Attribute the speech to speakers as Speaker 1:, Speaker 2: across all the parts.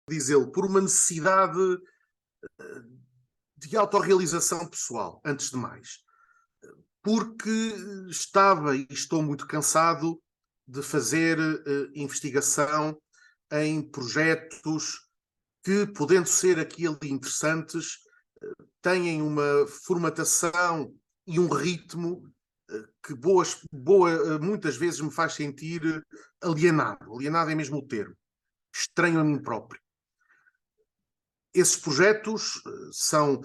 Speaker 1: dizê-lo, por uma necessidade de autorrealização pessoal, antes de mais. Porque estava e estou muito cansado de fazer investigação em projetos que, podendo ser aqui e ali interessantes, têm uma formatação e um ritmo que muitas vezes me faz sentir alienado. Alienado é mesmo o termo. Estranho a mim próprio. Esses projetos são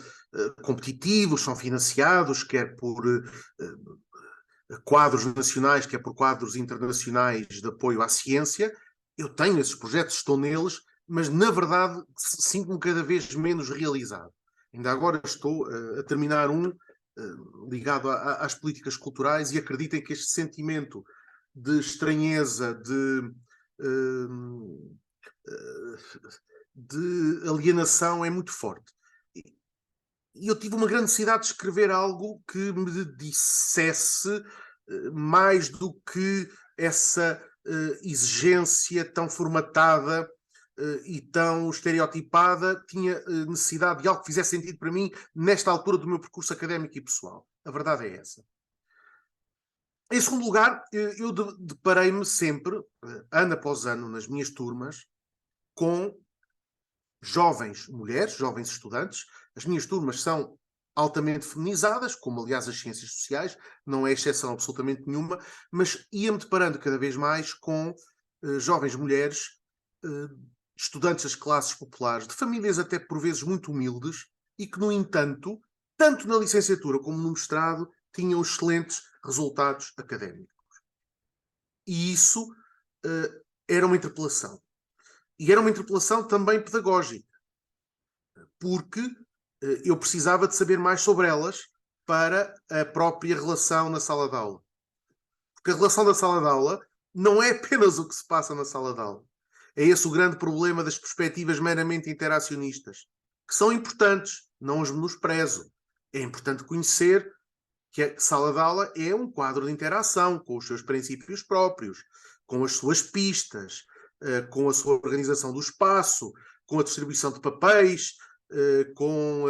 Speaker 1: competitivos, são financiados, quer por quadros nacionais, quer por quadros internacionais de apoio à ciência. Eu tenho esses projetos, estou neles, mas na verdade sinto-me cada vez menos realizado. Ainda agora estou a terminar um ligado às políticas culturais e acreditem que este sentimento de estranheza, de alienação é muito forte. E eu tive uma grande necessidade de escrever algo que me dissesse mais do que essa exigência tão formatada e tão estereotipada. Tinha necessidade de algo que fizesse sentido para mim nesta altura do meu percurso académico e pessoal. A verdade é essa. Em segundo lugar, eu deparei-me sempre, ano após ano, nas minhas turmas, com jovens mulheres, jovens estudantes. As minhas turmas são altamente feminizadas, como aliás as ciências sociais, não é exceção absolutamente nenhuma, mas ia-me deparando cada vez mais com jovens mulheres, estudantes das classes populares, de famílias até por vezes muito humildes, e que, no entanto, tanto na licenciatura como no mestrado, tinham excelentes resultados académicos. E isso era uma interpelação. E era uma interpelação também pedagógica, porque eu precisava de saber mais sobre elas para a própria relação na sala de aula. Porque a relação da sala de aula não é apenas o que se passa na sala de aula. É esse o grande problema das perspectivas meramente interacionistas, que são importantes, não os menosprezo. É importante conhecer que a sala de aula é um quadro de interação com os seus princípios próprios, com as suas pistas, com a sua organização do espaço, com a distribuição de papéis, com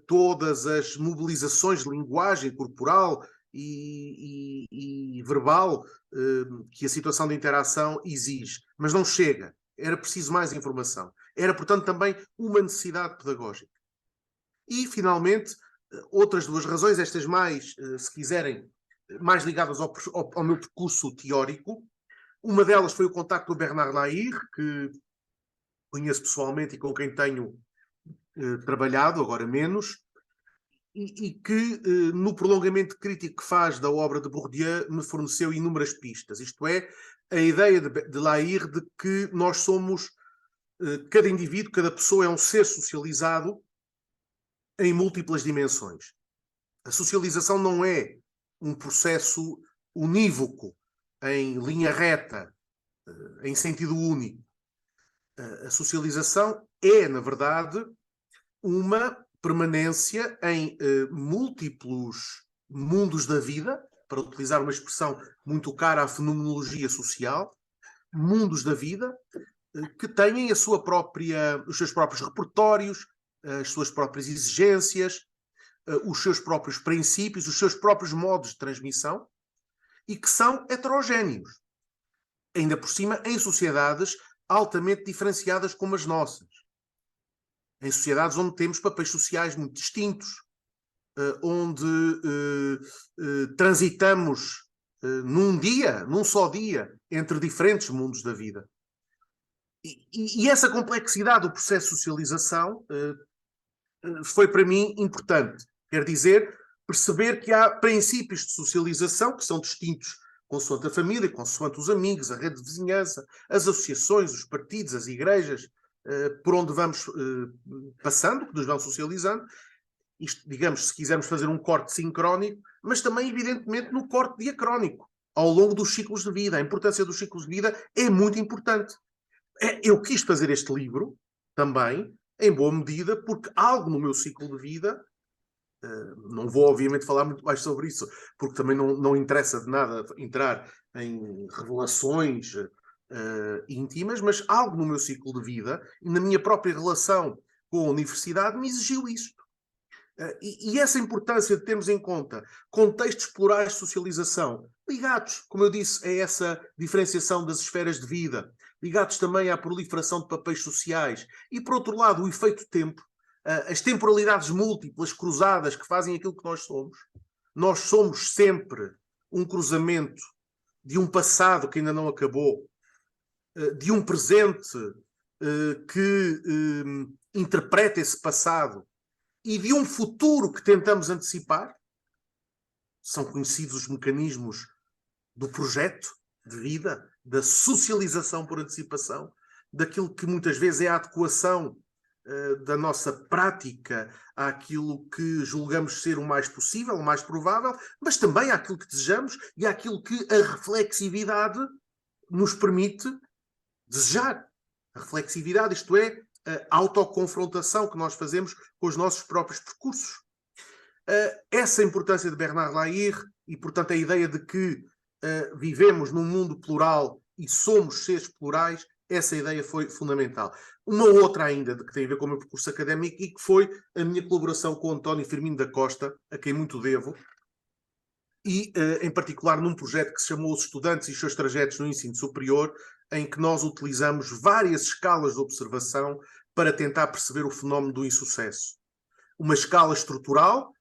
Speaker 1: todas as mobilizações de linguagem corporal e verbal que a situação de interação exige. Mas não chega. Era preciso mais informação. Era, portanto, também uma necessidade pedagógica. E, finalmente, outras duas razões, estas mais, se quiserem, mais ligadas ao meu percurso teórico. Uma delas foi o contacto com o Bernard Lahire, que conheço pessoalmente e com quem tenho trabalhado, agora menos, e que, no prolongamento crítico que faz da obra de Bourdieu, me forneceu inúmeras pistas. Isto é, a ideia de Lahire de que nós somos, cada indivíduo, cada pessoa é um ser socializado em múltiplas dimensões. A socialização não é um processo unívoco, em linha reta, em sentido único. A socialização é, na verdade, uma permanência em múltiplos mundos da vida, para utilizar uma expressão muito cara à fenomenologia social, mundos da vida, que têm os seus próprios repertórios, as suas próprias exigências, os seus próprios princípios, os seus próprios modos de transmissão, e que são heterogéneos. Ainda por cima, em sociedades altamente diferenciadas como as nossas. Em sociedades onde temos papéis sociais muito distintos, onde transitamos num só dia, entre diferentes mundos da vida. E essa complexidade do processo de socialização foi para mim importante. Quer dizer, perceber que há princípios de socialização que são distintos consoante a família, consoante os amigos, a rede de vizinhança, as associações, os partidos, as igrejas, por onde vamos passando, que nos vão socializando. Isto, digamos, se quisermos fazer um corte sincrónico, mas também, evidentemente, no corte diacrónico, ao longo dos ciclos de vida. A importância dos ciclos de vida é muito importante. Eu quis fazer este livro também, em boa medida, porque algo no meu ciclo de vida, não vou obviamente falar muito mais sobre isso, porque também não interessa de nada entrar em revelações íntimas, mas algo no meu ciclo de vida e na minha própria relação com a universidade me exigiu isto. E essa importância de termos em conta contextos plurais de socialização, ligados, como eu disse, a essa diferenciação das esferas de vida, ligados também à proliferação de papéis sociais, e por outro lado o efeito tempo, as temporalidades múltiplas, cruzadas, que fazem aquilo que nós somos. Nós somos sempre um cruzamento de um passado que ainda não acabou, de um presente que interpreta esse passado e de um futuro que tentamos antecipar. São conhecidos os mecanismos do projeto de vida, da socialização por antecipação, daquilo que muitas vezes é a adequação da nossa prática àquilo que julgamos ser o mais possível, o mais provável, mas também àquilo que desejamos e àquilo que a reflexividade nos permite desejar. A reflexividade, isto é, a autoconfrontação que nós fazemos com os nossos próprios percursos. Essa importância de Bernard Lahire e, portanto, a ideia de que vivemos num mundo plural e somos seres plurais, essa ideia foi fundamental. Uma outra ainda, que tem a ver com o meu percurso académico, e que foi a minha colaboração com o António Firmino da Costa, a quem muito devo, e em particular num projeto que se chamou Os Estudantes e os seus Trajetos no Ensino Superior, em que nós utilizamos várias escalas de observação para tentar perceber o fenómeno do insucesso. Uma escala estrutural,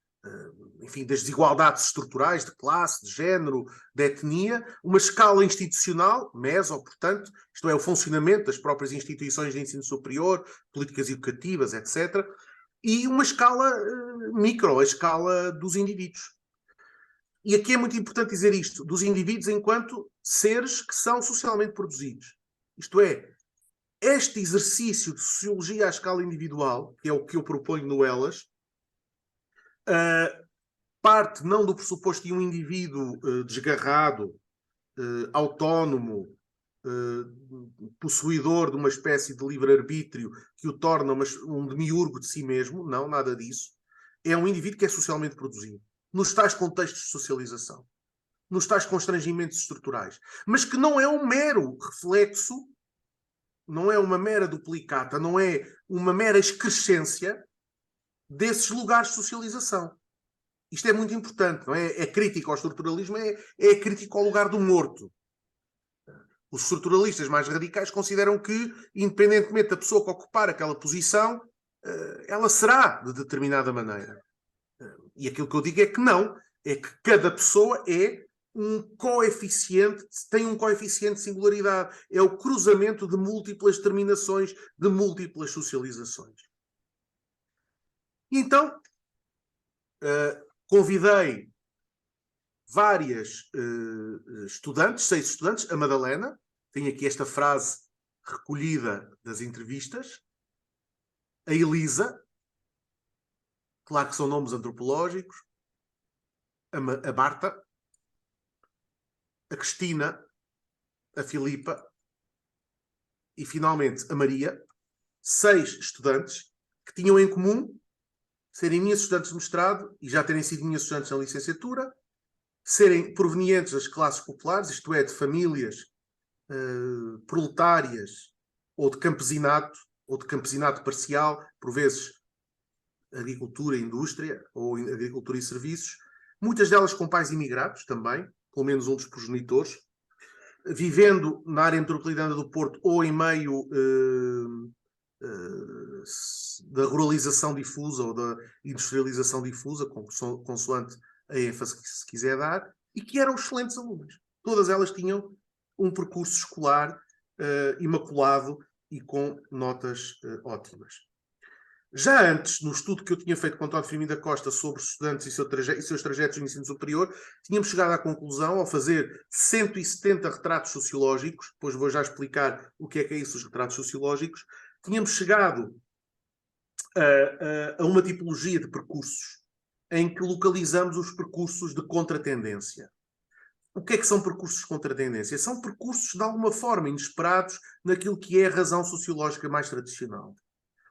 Speaker 1: enfim, das desigualdades estruturais de classe, de género, de etnia, uma escala institucional, meso, portanto, isto é, o funcionamento das próprias instituições de ensino superior, políticas educativas, etc., e uma escala micro, a escala dos indivíduos. E aqui é muito importante dizer isto, dos indivíduos enquanto seres que são socialmente produzidos. Isto é, este exercício de sociologia à escala individual, que é o que eu proponho no Elas, parte não do pressuposto de um indivíduo desgarrado, autónomo, possuidor de uma espécie de livre-arbítrio que o torna um demiurgo de si mesmo. Não, nada disso. É um indivíduo que é socialmente produzido, nos tais contextos de socialização, nos tais constrangimentos estruturais, mas que não é um mero reflexo, não é uma mera duplicata, não é uma mera excrescência desses lugares de socialização. Isto é muito importante, não é? É crítico ao estruturalismo, é crítico ao lugar do morto. Os estruturalistas mais radicais consideram que, independentemente da pessoa que ocupar aquela posição, ela será de determinada maneira. E aquilo que eu digo é que não. É que cada pessoa é um coeficiente, tem um coeficiente de singularidade. É o cruzamento de múltiplas determinações, de múltiplas socializações. E então, convidei várias estudantes, 6 estudantes, a Madalena, tenho aqui esta frase recolhida das entrevistas, a Elisa, claro que são nomes antropológicos, a Marta, a Cristina, a Filipa e, finalmente, a Maria, 6 estudantes que tinham em comum serem minhas estudantes de mestrado e já terem sido minhas estudantes na licenciatura, serem provenientes das classes populares, isto é, de famílias proletárias ou de campesinato parcial, por vezes agricultura e indústria, ou agricultura e serviços, muitas delas com pais imigrados também, pelo menos um dos progenitores, vivendo na área metropolitana do Porto ou em meio da ruralização difusa ou da industrialização difusa, consoante a ênfase que se quiser dar, e que eram excelentes alunas. Todas elas tinham um percurso escolar imaculado e com notas ótimas. Já antes, no estudo que eu tinha feito com António Firmino da Costa sobre estudantes e seus trajetos no ensino superior, tínhamos chegado à conclusão, ao fazer 170 retratos sociológicos, depois vou já explicar o que é isso, os retratos sociológicos, tínhamos chegado a uma tipologia de percursos em que localizamos os percursos de contratendência. O que é que são percursos de contratendência? São percursos, de alguma forma, inesperados naquilo que é a razão sociológica mais tradicional.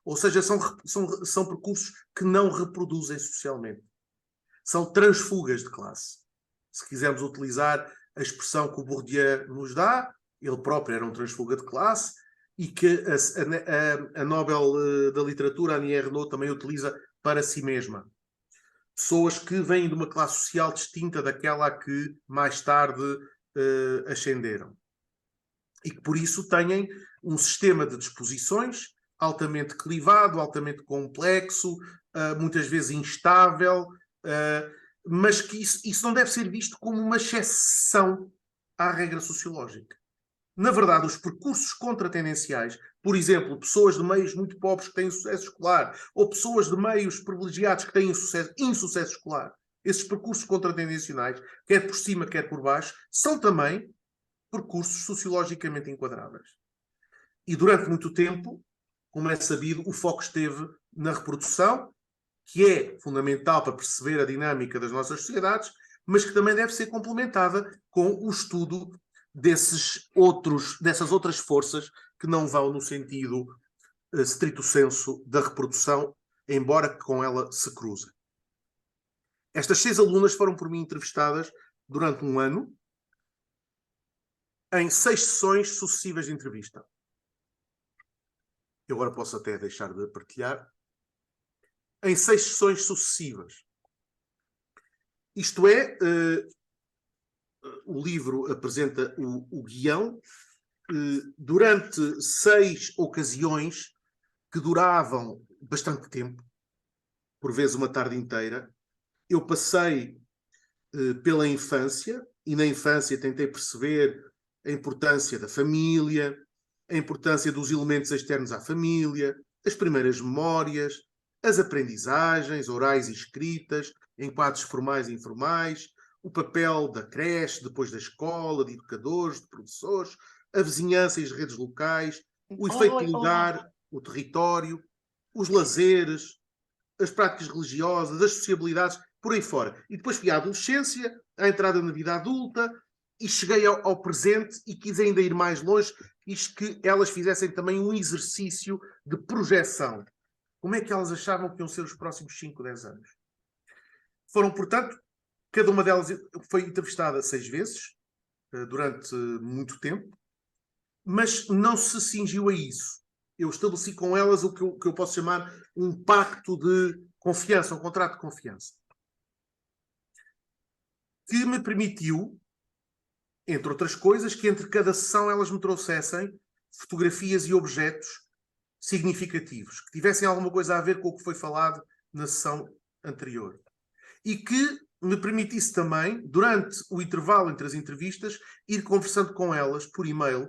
Speaker 1: Ou seja, são percursos que não reproduzem socialmente. São transfugas de classe. Se quisermos utilizar a expressão que o Bourdieu nos dá, ele próprio era um transfuga de classe e que a Nobel da Literatura, Annie Ernaux, também utiliza para si mesma. Pessoas que vêm de uma classe social distinta daquela a que mais tarde ascenderam. E que, por isso, têm um sistema de disposições altamente clivado, altamente complexo, muitas vezes instável, mas que isso não deve ser visto como uma exceção à regra sociológica. Na verdade, os percursos contratendenciais, por exemplo, pessoas de meios muito pobres que têm sucesso escolar, ou pessoas de meios privilegiados que têm insucesso escolar, esses percursos contratendencionais, quer por cima, quer por baixo, são também percursos sociologicamente enquadráveis. E durante muito tempo, como é sabido, o foco esteve na reprodução, que é fundamental para perceber a dinâmica das nossas sociedades, mas que também deve ser complementada com o estudo dessas outras forças que não vão no sentido stricto sensu da reprodução, embora com ela se cruzem. Estas 6 alunas foram por mim entrevistadas durante um ano, em 6 sessões sucessivas de entrevista. Eu agora posso até deixar de partilhar. Em 6 sessões sucessivas. Isto é, o livro apresenta o guião. Durante 6 ocasiões que duravam bastante tempo, por vezes uma tarde inteira, eu passei pela infância, e na infância tentei perceber a importância da família, a importância dos elementos externos à família, as primeiras memórias, as aprendizagens orais e escritas, em quadros formais e informais, o papel da creche, depois da escola, de educadores, de professores, a vizinhança e as redes locais, o efeito lugar, o território, os lazeres, as práticas religiosas, as sociabilidades, por aí fora. E depois fui à adolescência, à entrada na vida adulta, e cheguei ao presente e quis ainda ir mais longe, quis que elas fizessem também um exercício de projeção. Como é que elas achavam que iam ser os próximos 5, 10 anos? Foram, portanto, cada uma delas foi entrevistada 6 vezes, durante muito tempo, mas não se cingiu a isso. Eu estabeleci com elas o que eu posso chamar um pacto de confiança, um contrato de confiança, que me permitiu, entre outras coisas, que entre cada sessão elas me trouxessem fotografias e objetos significativos, que tivessem alguma coisa a ver com o que foi falado na sessão anterior. E que me permitisse também, durante o intervalo entre as entrevistas, ir conversando com elas por e-mail,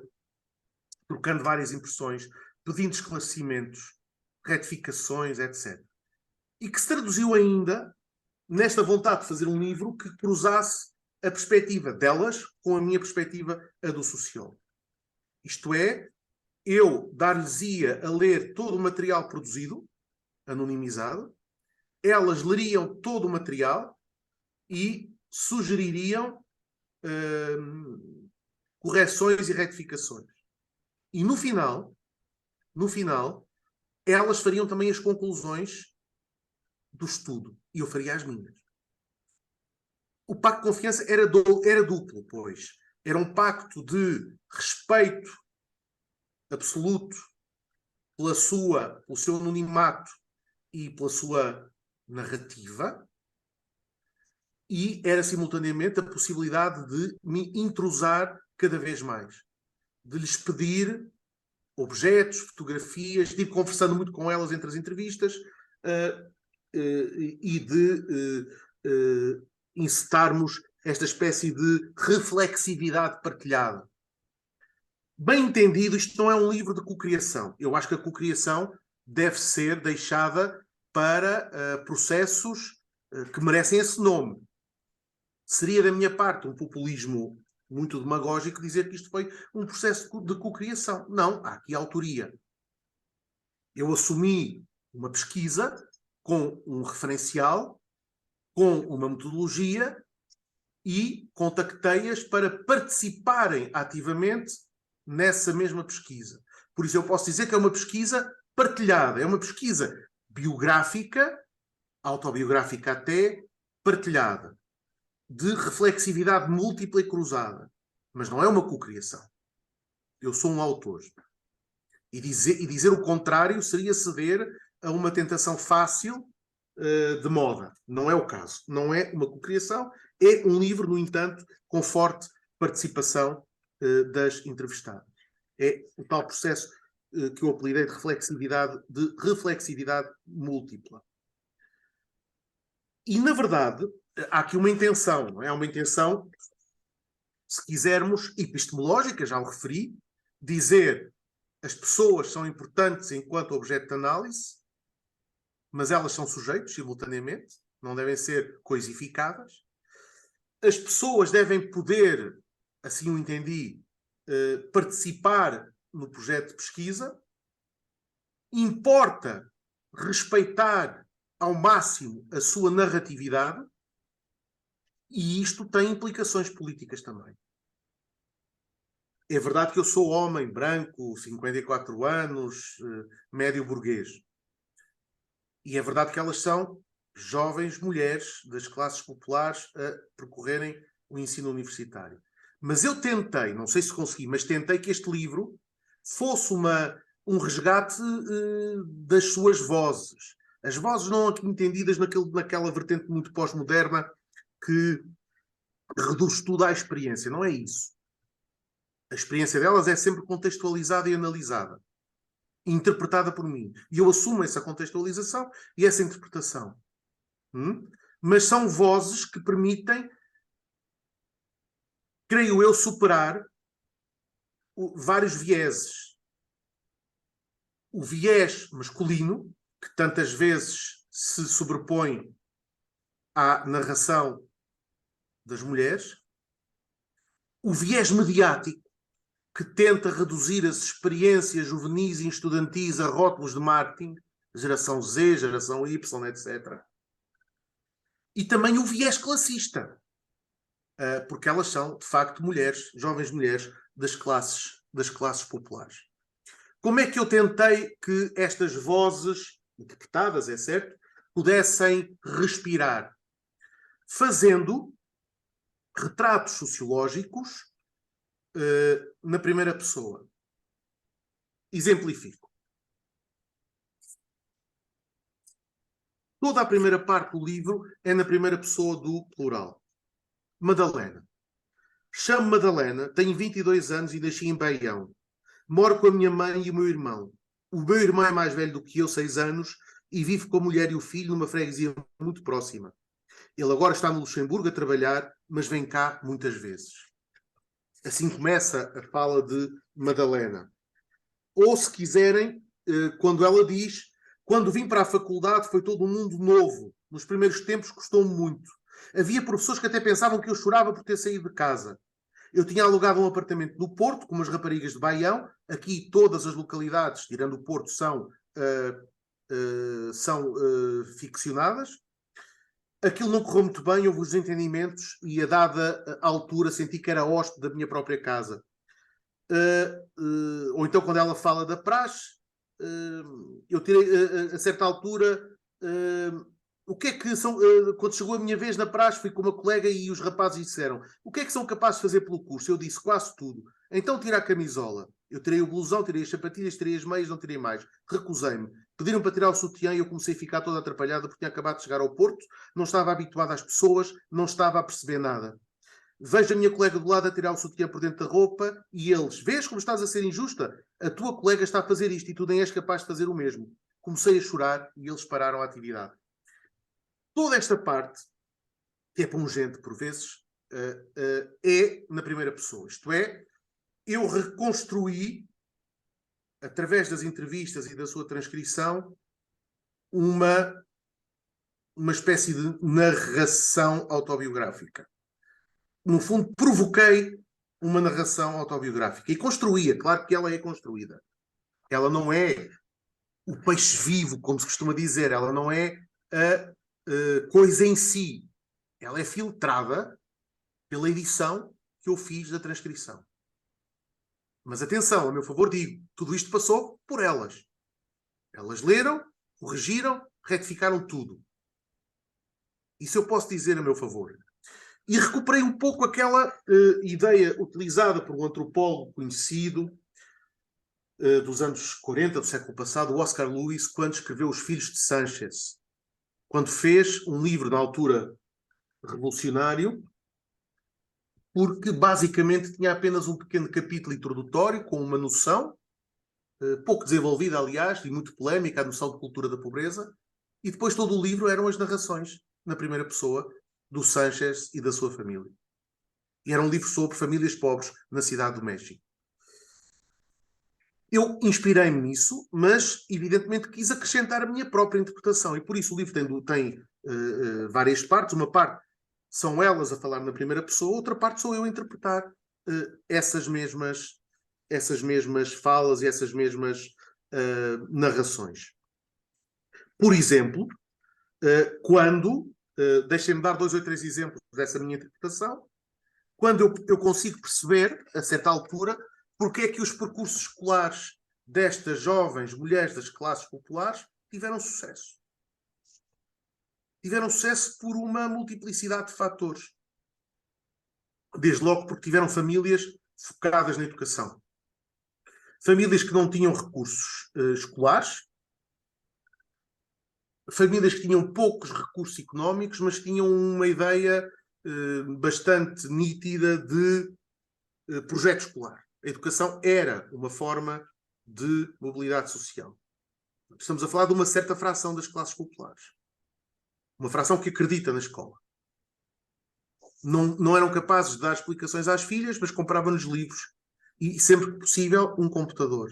Speaker 1: trocando várias impressões, pedindo esclarecimentos, retificações, etc. E que se traduziu ainda nesta vontade de fazer um livro que cruzasse a perspectiva delas com a minha perspectiva, a do sociólogo. Isto é, eu dar-lhes-ia a ler todo o material produzido, anonimizado, elas leriam todo o material e sugeririam correções e retificações. E no final, elas fariam também as conclusões do estudo. E eu faria as minhas. O pacto de confiança era duplo, pois. Era um pacto de respeito absoluto pelo seu anonimato e pela sua narrativa, e era simultaneamente a possibilidade de me intrusar cada vez mais, de lhes pedir objetos, fotografias, de ir conversando muito com elas entre as entrevistas e de incitarmos esta espécie de reflexividade partilhada. Bem entendido, isto não é um livro de cocriação. Eu acho que a cocriação deve ser deixada para processos que merecem esse nome. Seria da minha parte um populismo muito demagógico dizer que isto foi um processo de cocriação. Não, há aqui autoria. Eu assumi uma pesquisa com um referencial, com uma metodologia e contactei-as para participarem ativamente nessa mesma pesquisa. Por isso eu posso dizer que é uma pesquisa partilhada, é uma pesquisa biográfica, autobiográfica até, partilhada, de reflexividade múltipla e cruzada. Mas não é uma cocriação. Eu sou um autor. E dizer o contrário seria ceder a uma tentação fácil de moda. Não é o caso. Não é uma cocriação. É um livro, no entanto, com forte participação das entrevistadas. É o tal processo que eu apelidei de reflexividade múltipla. E, na verdade, há aqui uma intenção. Não é? Há uma intenção, se quisermos, epistemológica, já o referi, dizer as pessoas são importantes enquanto objeto de análise, mas elas são sujeitos simultaneamente, não devem ser coisificadas. As pessoas devem poder, assim o entendi, participar no projeto de pesquisa. Importa respeitar ao máximo a sua narratividade, e isto tem implicações políticas também. É verdade que eu sou homem, branco, 54 anos, médio burguês. E é verdade que elas são jovens mulheres das classes populares a percorrerem o ensino universitário. Mas eu tentei, não sei se consegui, mas tentei que este livro fosse um resgate das suas vozes. As vozes não aqui entendidas naquela vertente muito pós-moderna que reduz tudo à experiência. Não é isso. A experiência delas é sempre contextualizada e analisada, interpretada por mim. E eu assumo essa contextualização e essa interpretação. Mas são vozes que permitem, creio eu, superar vários vieses. O viés masculino, que tantas vezes se sobrepõe à narração das mulheres. O viés mediático, que tenta reduzir as experiências juvenis e estudantis a rótulos de marketing, geração Z, geração Y, etc. E também o viés classista, porque elas são, de facto, mulheres, jovens mulheres das classes populares. Como é que eu tentei que estas vozes, interpretadas, é certo, pudessem respirar? Fazendo retratos sociológicos na primeira pessoa. Exemplifico. Toda a primeira parte do livro é na primeira pessoa do plural. Madalena. Chamo-me Madalena, tenho 22 anos e nasci em Baião. Moro com a minha mãe e o meu irmão. O meu irmão é mais velho do que eu, 6 anos, e vive com a mulher e o filho numa freguesia muito próxima. Ele agora está no Luxemburgo a trabalhar, mas vem cá muitas vezes. Assim começa a fala de Madalena. Ou, se quiserem, quando ela diz: quando vim para a faculdade foi todo um mundo novo. Nos primeiros tempos custou-me muito. Havia professores que até pensavam que eu chorava por ter saído de casa. Eu tinha alugado um apartamento no Porto, com umas raparigas de Baião. Aqui todas as localidades, tirando o Porto, são ficcionadas. Aquilo não correu muito bem, houve os desentendimentos e, a dada altura, senti que era hóspede da minha própria casa. Ou então, quando ela fala da praxe, eu tirei, a certa altura, o que é que são, quando chegou a minha vez na praxe, fui com uma colega e os rapazes disseram: o que é que são capazes de fazer pelo curso? Eu disse: quase tudo. Então tira a camisola. Eu tirei o blusão, tirei as sapatilhas, tirei as meias, não tirei mais. Recusei-me. Pediram para tirar o sutiã e eu comecei a ficar toda atrapalhada porque tinha acabado de chegar ao Porto, não estava habituada às pessoas, não estava a perceber nada. Vejo a minha colega do lado a tirar o sutiã por dentro da roupa e eles: vês como estás a ser injusta? A tua colega está a fazer isto e tu nem és capaz de fazer o mesmo. Comecei a chorar e eles pararam a atividade. Toda esta parte, que é pungente por vezes, é na primeira pessoa. Isto é, eu reconstruí, através das entrevistas e da sua transcrição, uma espécie de narração autobiográfica. No fundo, provoquei uma narração autobiográfica e construía, claro que ela é construída. Ela não é o peixe vivo, como se costuma dizer, ela não é a coisa em si. Ela é filtrada pela edição que eu fiz da transcrição. Mas atenção, a meu favor digo, tudo isto passou por elas. Elas leram, corrigiram, retificaram tudo. Isso eu posso dizer a meu favor. E recuperei um pouco aquela ideia utilizada por um antropólogo conhecido, dos anos 40 do século passado, o Oscar Lewis, quando escreveu Os Filhos de Sanchez, quando fez um livro na altura revolucionário, porque basicamente tinha apenas um pequeno capítulo introdutório com uma noção, pouco desenvolvida, aliás, e muito polémica, a noção de cultura da pobreza, e depois todo o livro eram as narrações, na primeira pessoa, do Sanchez e da sua família. E era um livro sobre famílias pobres na cidade do México. Eu inspirei-me nisso, mas evidentemente quis acrescentar a minha própria interpretação, e por isso o livro tem várias partes. Uma parte são elas a falar na primeira pessoa, outra parte sou eu a interpretar essas mesmas falas e essas mesmas narrações. Por exemplo, quando, deixem-me dar 2 ou 3 exemplos dessa minha interpretação, quando eu consigo perceber, a certa altura, porque é que os percursos escolares destas jovens mulheres das classes populares tiveram sucesso. Tiveram sucesso por uma multiplicidade de fatores. Desde logo porque tiveram famílias focadas na educação. Famílias que não tinham recursos escolares, famílias que tinham poucos recursos económicos, mas tinham uma ideia bastante nítida de projeto escolar. A educação era uma forma de mobilidade social. Estamos a falar de uma certa fração das classes populares. Uma fração que acredita na escola. Não eram capazes de dar explicações às filhas, mas compravam-nos livros e, sempre que possível, um computador.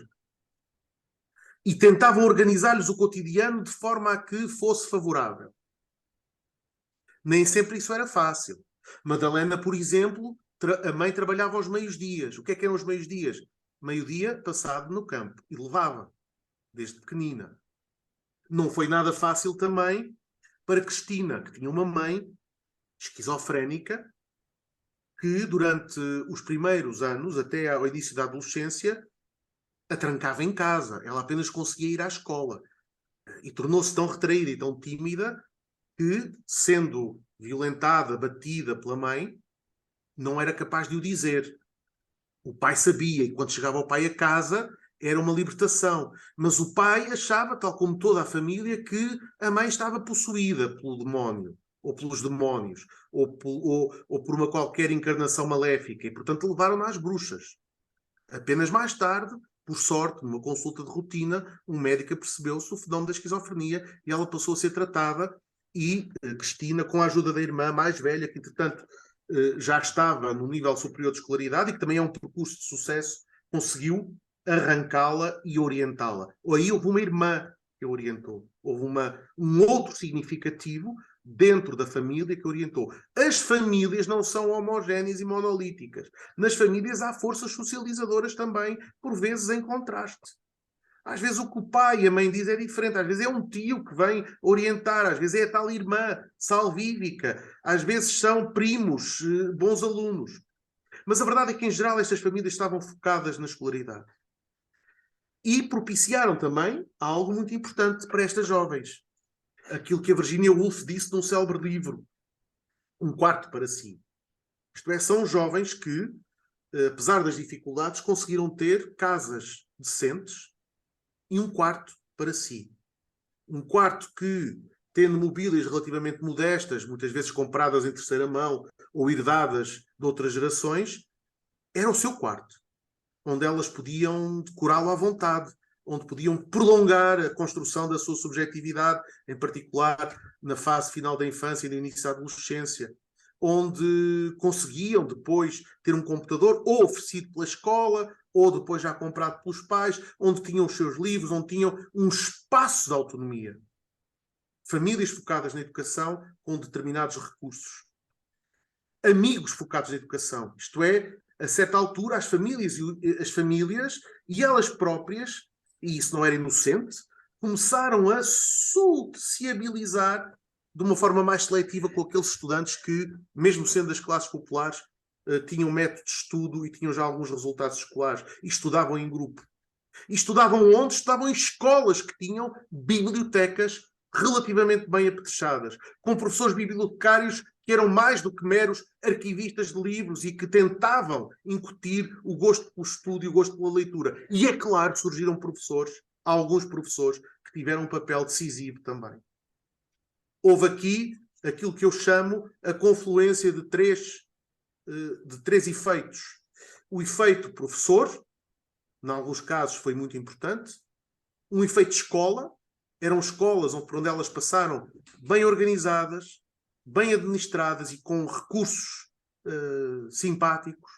Speaker 1: E tentavam organizar-lhes o cotidiano de forma a que fosse favorável. Nem sempre isso era fácil. Madalena, por exemplo, a mãe trabalhava aos meios-dias. O que é que eram os meios-dias? Meio-dia passado no campo. E levava, desde pequenina. Não foi nada fácil também para Cristina, que tinha uma mãe esquizofrénica, que durante os primeiros anos, até ao início da adolescência, a trancava em casa. Ela apenas conseguia ir à escola. E tornou-se tão retraída e tão tímida que, sendo violentada, batida pela mãe, não era capaz de o dizer. O pai sabia, e quando chegava o pai a casa, era uma libertação. Mas o pai achava, tal como toda a família, que a mãe estava possuída pelo demónio, ou pelos demónios, ou por uma qualquer encarnação maléfica, e portanto levaram-na às bruxas. Apenas mais tarde, por sorte, numa consulta de rotina, um médico percebeu-se o fenómeno da esquizofrenia e ela passou a ser tratada, e Cristina, com a ajuda da irmã mais velha, que entretanto já estava no nível superior de escolaridade e que também é um percurso de sucesso, conseguiu arrancá-la e orientá-la. Aí houve uma irmã que a orientou. Houve um outro significativo dentro da família que orientou. As famílias não são homogéneas e monolíticas. Nas famílias há forças socializadoras também, por vezes em contraste. Às vezes o que o pai e a mãe dizem é diferente. Às vezes é um tio que vem orientar. Às vezes é a tal irmã salvífica. Às vezes são primos, bons alunos. Mas a verdade é que, em geral, estas famílias estavam focadas na escolaridade. E propiciaram também algo muito importante para estas jovens. Aquilo que a Virginia Woolf disse num célebre livro. Um quarto para si. Isto é, são jovens que, apesar das dificuldades, conseguiram ter casas decentes e um quarto para si. Um quarto que, tendo mobílias relativamente modestas, muitas vezes compradas em terceira mão ou herdadas de outras gerações, era o seu quarto, onde elas podiam decorá-lo à vontade, onde podiam prolongar a construção da sua subjetividade, em particular na fase final da infância e do início da adolescência, onde conseguiam depois ter um computador ou oferecido pela escola, ou depois já comprado pelos pais, onde tinham os seus livros, onde tinham um espaço de autonomia. Famílias focadas na educação com determinados recursos. Amigos focados na educação. Isto é, a certa altura, as famílias e elas próprias, e isso não era inocente, começaram a sociabilizar de uma forma mais seletiva com aqueles estudantes que, mesmo sendo das classes populares, tinham método de estudo e tinham já alguns resultados escolares e estudavam em grupo. E estudavam onde? Estudavam em escolas que tinham bibliotecas relativamente bem apetrechadas, com professores bibliotecários que eram mais do que meros arquivistas de livros e que tentavam incutir o gosto pelo estudo e o gosto pela leitura. E é claro que surgiram professores, alguns professores, que tiveram um papel decisivo também. Houve aqui aquilo que eu chamo a confluência de três efeitos. O efeito professor, em alguns casos foi muito importante. Um efeito escola, eram escolas por onde elas passaram bem organizadas, bem administradas e com recursos simpáticos.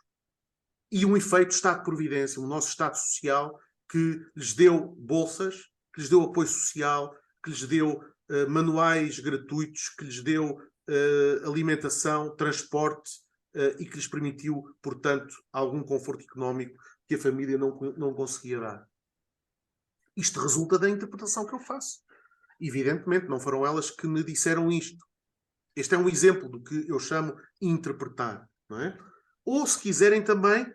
Speaker 1: E um efeito Estado de Providência, o nosso Estado Social, que lhes deu bolsas, que lhes deu apoio social, que lhes deu manuais gratuitos, que lhes deu alimentação, transporte e que lhes permitiu, portanto, algum conforto económico que a família não conseguia dar. Isto resulta da interpretação que eu faço. Evidentemente, não foram elas que me disseram isto. Este é um exemplo do que eu chamo interpretar, não é? Ou, se quiserem também,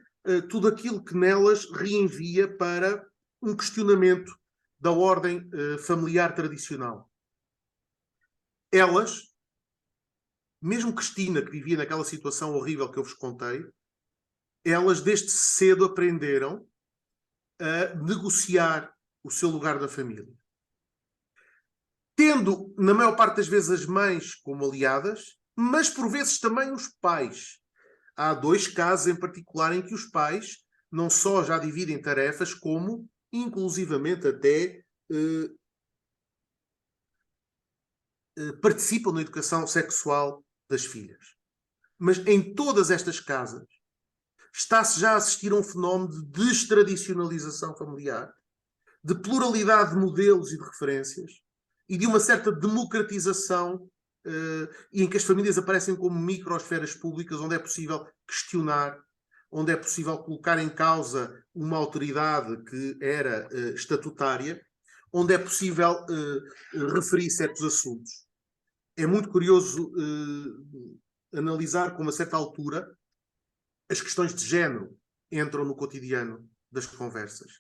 Speaker 1: tudo aquilo que nelas reenvia para um questionamento da ordem familiar tradicional. Elas, mesmo Cristina, que vivia naquela situação horrível que eu vos contei, elas desde cedo aprenderam a negociar o seu lugar na família. Tendo, na maior parte das vezes, as mães como aliadas, mas por vezes também os pais. Há 2 casos em particular em que os pais não só já dividem tarefas, como, inclusivamente, até participam na educação sexual das filhas. Mas em todas estas casas está-se já a assistir a um fenómeno de destradicionalização familiar, de pluralidade de modelos e de referências, e de uma certa democratização e em que as famílias aparecem como microesferas públicas onde é possível questionar, onde é possível colocar em causa uma autoridade que era estatutária, onde é possível referir certos assuntos. É muito curioso analisar como, a certa altura, as questões de género entram no cotidiano das conversas.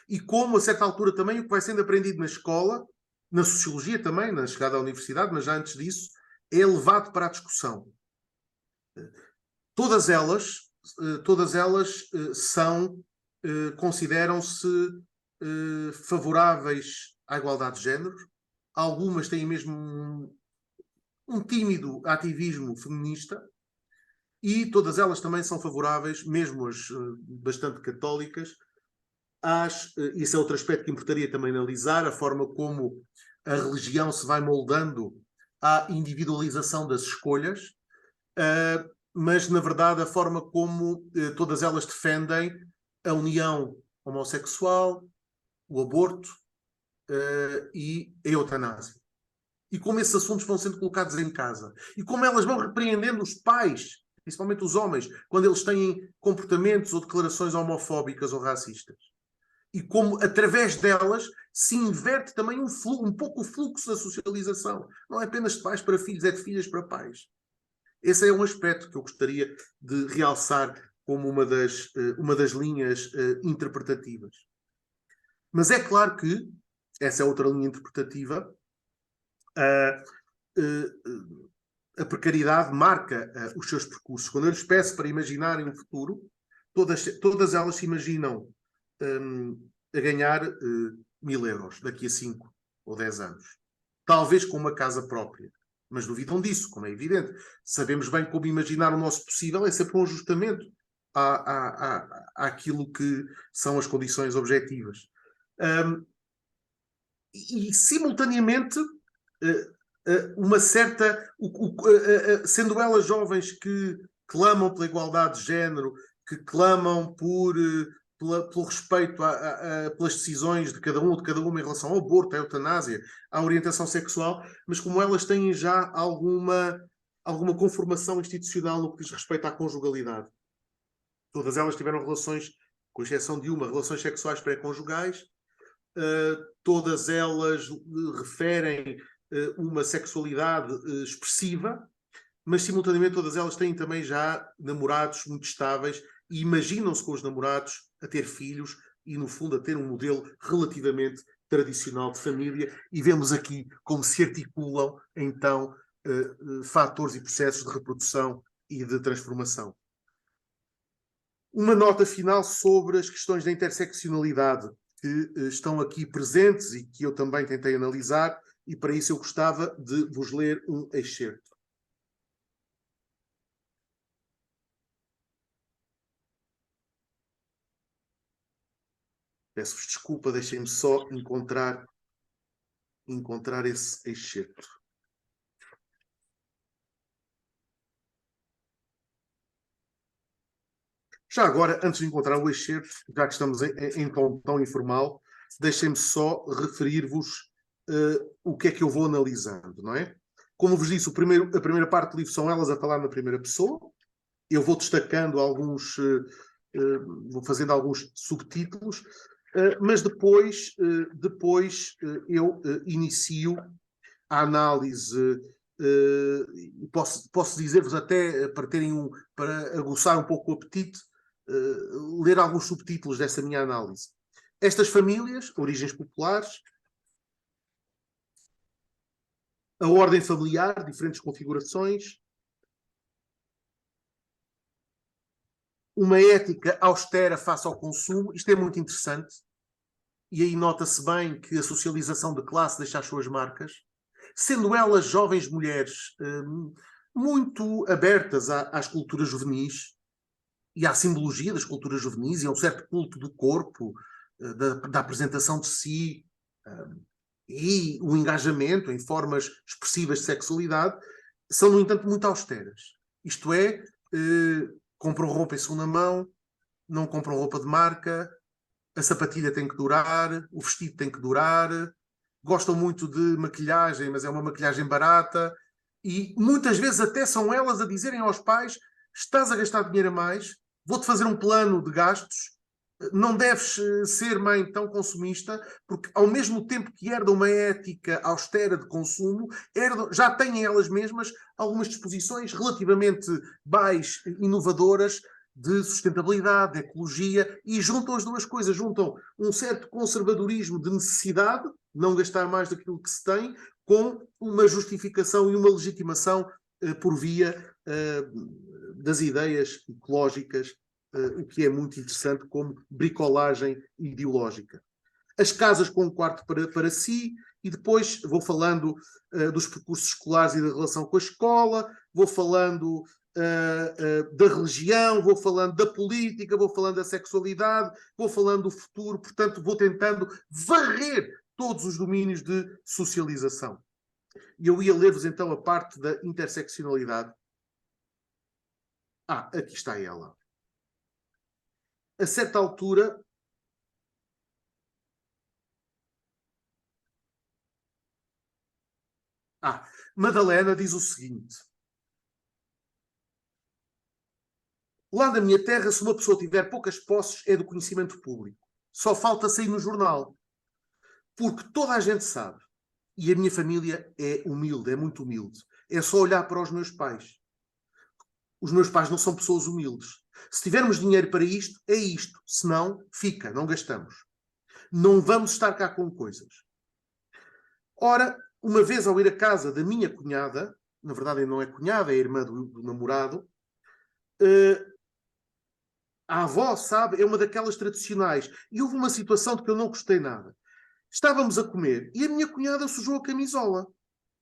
Speaker 1: E como, a certa altura, também o que vai sendo aprendido na escola, na sociologia também, na chegada à universidade, mas já antes disso, é levado para a discussão. Todas elas consideram-se favoráveis à igualdade de género. Algumas têm mesmo um tímido ativismo feminista, e todas elas também são favoráveis, mesmo as bastante católicas, isso é outro aspecto que importaria também analisar, a forma como a religião se vai moldando à individualização das escolhas, mas, na verdade, a forma como todas elas defendem a união homossexual, o aborto e a eutanásia. E como esses assuntos vão sendo colocados em casa. E como elas vão repreendendo os pais, principalmente os homens, quando eles têm comportamentos ou declarações homofóbicas ou racistas. E como, através delas, se inverte também um pouco o fluxo da socialização. Não é apenas de pais para filhos, é de filhas para pais. Esse é um aspecto que eu gostaria de realçar como uma das linhas interpretativas. Mas é claro que, essa é outra linha interpretativa, a precariedade marca os seus percursos. Quando eu lhes peço para imaginarem um futuro, todas elas se imaginam a ganhar 1.000 euros daqui a 5 ou 10 anos. Talvez com uma casa própria. Mas duvidam disso, como é evidente. Sabemos bem como imaginar o nosso possível é sempre um ajustamento àquilo que são as condições objetivas. Simultaneamente, uma certa... sendo elas jovens que clamam pela igualdade de género, que clamam pelo respeito pelas decisões de cada um ou de cada uma em relação ao aborto, à eutanásia, à orientação sexual, mas como elas têm já alguma conformação institucional no que diz respeito à conjugalidade. Todas elas tiveram relações, com exceção de uma, relações sexuais pré-conjugais. Todas elas referem uma sexualidade expressiva, mas simultaneamente todas elas têm também já namorados muito estáveis e imaginam-se com os namorados a ter filhos e, no fundo, a ter um modelo relativamente tradicional de família. E vemos aqui como se articulam, então, fatores e processos de reprodução e de transformação. Uma nota final sobre as questões da interseccionalidade que estão aqui presentes e que eu também tentei analisar, e para isso eu gostava de vos ler um excerto. Peço-vos desculpa, deixem-me só encontrar esse excerto. Já agora, antes de encontrar o excerto, já que estamos em tom tão informal, deixem-me só referir-vos o que é que eu vou analisando, não é? Como vos disse, a primeira parte do livro são elas a falar na primeira pessoa. Eu vou destacando alguns, vou fazendo alguns subtítulos, mas depois eu inicio a análise. Posso dizer-vos até, para aguçar um pouco o apetite, ler alguns subtítulos dessa minha análise. Estas famílias, origens populares, a ordem familiar, diferentes configurações, uma ética austera face ao consumo. Isto é muito interessante, e aí nota-se bem que a socialização de classe deixa as suas marcas, sendo elas jovens mulheres muito abertas às culturas juvenis e à simbologia das culturas juvenis e a um certo culto do corpo, da apresentação de si, e o engajamento em formas expressivas de sexualidade, são, no entanto, muito austeras. Isto é, compram roupa em segunda mão, não compram roupa de marca, a sapatilha tem que durar, o vestido tem que durar, gostam muito de maquilhagem, mas é uma maquilhagem barata, e muitas vezes até são elas a dizerem aos pais: estás a gastar dinheiro a mais, vou-te fazer um plano de gastos, não deves ser mãe tão consumista, porque ao mesmo tempo que herdam uma ética austera de consumo, já têm elas mesmas algumas disposições relativamente mais inovadoras de sustentabilidade, de ecologia, e juntam as duas coisas, juntam um certo conservadorismo de necessidade, não gastar mais daquilo que se tem, com uma justificação e uma legitimação por via das ideias ecológicas, o que é muito interessante como bricolagem ideológica. As casas com um quarto para si, e depois vou falando dos percursos escolares e da relação com a escola, vou falando da religião, vou falando da política, vou falando da sexualidade, vou falando do futuro, portanto vou tentando varrer todos os domínios de socialização. E eu ia ler-vos então a parte da interseccionalidade. Aqui está ela. A certa altura, Madalena diz o seguinte: lá na minha terra, se uma pessoa tiver poucas posses, é do conhecimento público. Só falta sair no jornal. Porque toda a gente sabe. E a minha família é humilde, é muito humilde. É só olhar para os meus pais. Os meus pais não são pessoas humildes. Se tivermos dinheiro para isto, é isto. Se não, fica, não gastamos. Não vamos estar cá com coisas. Ora, uma vez ao ir à casa da minha cunhada, na verdade não é cunhada, é irmã do namorado, a avó, sabe, é uma daquelas tradicionais. E houve uma situação de que eu não gostei nada. Estávamos a comer e a minha cunhada sujou a camisola.